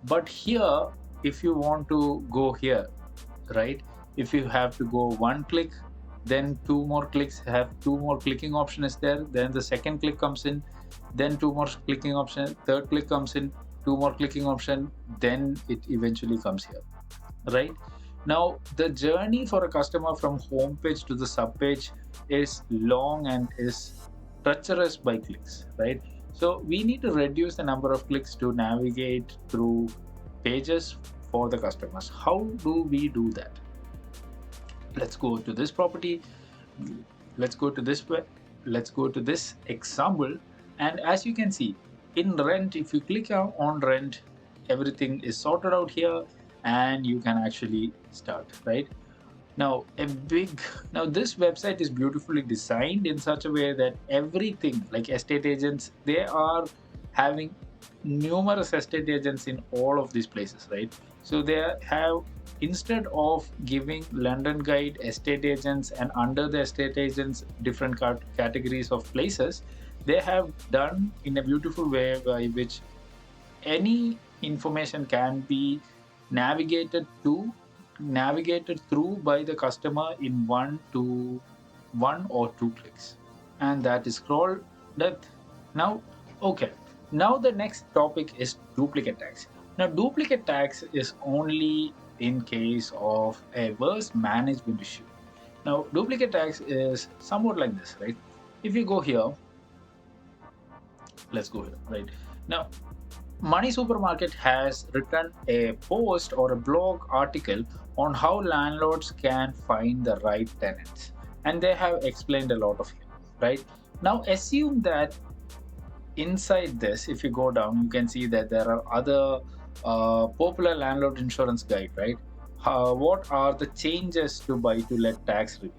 But here, if you want to go here, right, if you have to go one click, then two more clicks, have two more clicking option is there, then the second click comes in, then two more clicking option, third click comes in, two more clicking option, then it eventually comes here, right? Now the journey for a customer from home page to the sub page is long and is treacherous by clicks, right? So we need to reduce the number of clicks to navigate through pages for the customers. How do we do that? Let's go to this property, let's go to this web, let's go to this example, and as you can see, in rent, if you click on rent, everything is sorted out here and you can actually start, right? Now now this website is beautifully designed in such a way that everything, like estate agents, they are having numerous estate agents in all of these places, right? So they have, instead of giving London guide estate agents and under the estate agents different categories of places, they have done in a beautiful way by which any information can be navigated through by the customer in one or two clicks, and that is scroll depth. Now, okay, now the next topic is duplicate tags. Now duplicate tags is only in case of a worse management issue. Now duplicate tags is somewhat like this, right? If you go here, let's go here, right? Now Money Supermarket has written a post or a blog article on how landlords can find the right tenants, and they have explained a lot of it, right? Now, assume that inside this, if you go down, you can see that there are other popular landlord insurance guide, right? What are the changes to buy to let tax relief?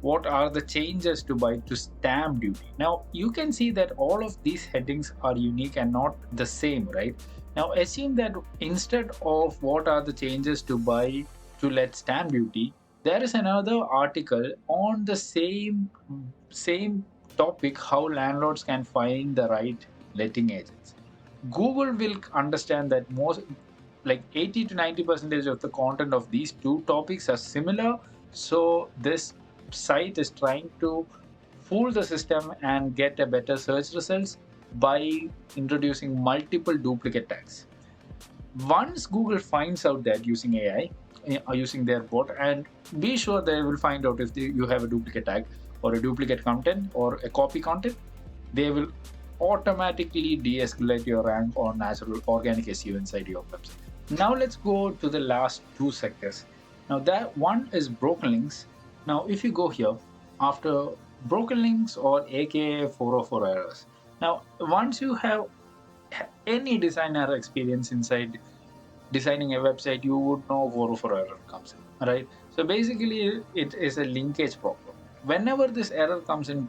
What are the changes to buy to stamp duty? Now you can see that all of these headings are unique and not the same, right? Now assume that instead of what are the changes to buy to let stamp duty, there is another article on the same topic, how landlords can find the right letting agents. Google will understand that most, like 80 to 90% of the content of these two topics are similar, so this site is trying to fool the system and get a better search results by introducing multiple duplicate tags. Once Google finds out that using AI, using their bot, and be sure they will find out if you have a duplicate tag or a duplicate content or a copy content, they will automatically de-escalate your rank on natural organic SEO inside your website. Now let's go to the last two sectors. Now that one is broken links. Now if you go here, after broken links or aka 404 errors. Now once you have any designer experience inside designing a website, you would know 404 error comes in, right? So basically it is a linkage problem. Whenever this error comes in,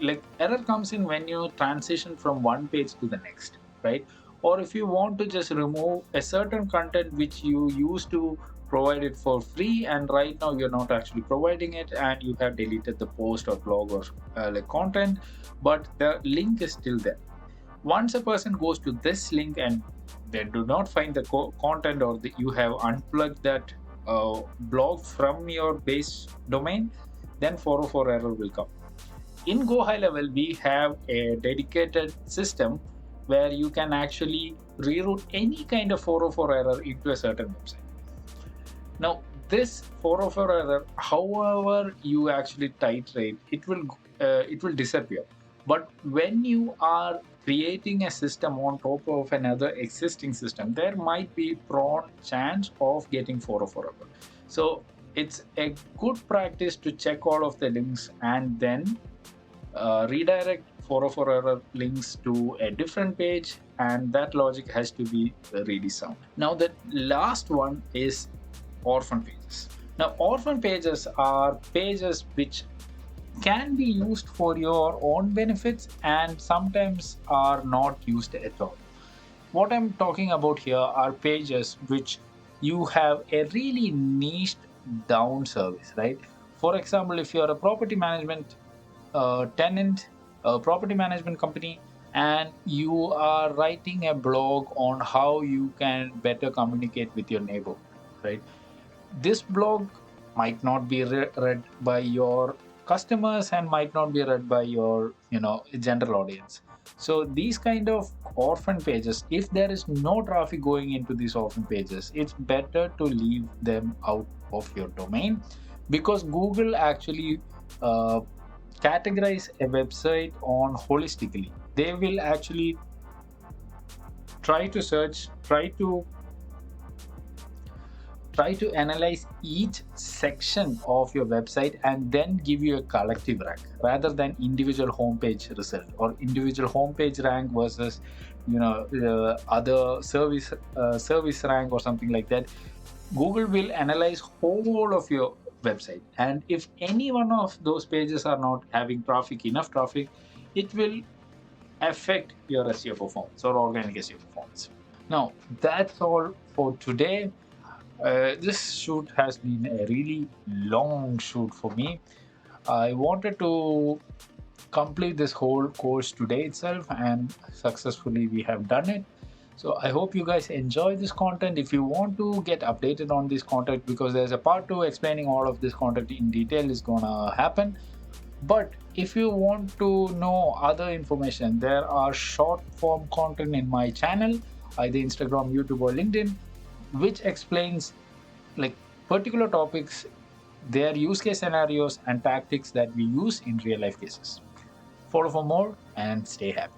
like error comes in when you transition from one page to the next, right? Or if you want to just remove a certain content which you used to provide it for free, and right now you're not actually providing it, and you have deleted the post or blog or like content, but the link is still there. Once a person goes to this link and they do not find the content, or you have unplugged that blog from your base domain, then 404 error will come. In Go High Level, we have a dedicated system where you can actually reroute any kind of 404 error into a certain website. Now, this 404 error, however you actually titrate, it will disappear. But when you are creating a system on top of another existing system, there might be prone chance of getting 404 error. So it's a good practice to check all of the links and then redirect 404 error links to a different page, and that logic has to be really sound. Now the last one is orphan pages. Now orphan pages are pages which can be used for your own benefits and sometimes are not used at all. What I'm talking about here are pages which you have a really niched down service, right? For example, if you're a property management tenant, a property management company, and you are writing a blog on how you can better communicate with your neighborhood, right? This blog might not be read by your customers and might not be read by your general audience. So these kind of orphan pages, if there is no traffic going into these orphan pages, it's better to leave them out of your domain, because Google actually uh, categorize a website on holistically. They will actually try to search try to analyze each section of your website and then give you a collective rank rather than individual homepage result or individual homepage rank versus other service rank or something like that. Google will analyze whole of your website, and if any one of those pages are not having enough traffic, it will affect your SEO performance or organic SEO performance. Now, that's all for today. This shoot has been a really long shoot for me. I wanted to complete this whole course today itself, and successfully we have done it. So I hope you guys enjoy this content. If you want to get updated on this content, because there's a part 2 explaining all of this content in detail is gonna happen. But if you want to know other information, there are short form content in my channel, either Instagram, YouTube, or LinkedIn, which explains like particular topics, their use case scenarios and tactics that we use in real life cases. Follow for more and stay happy.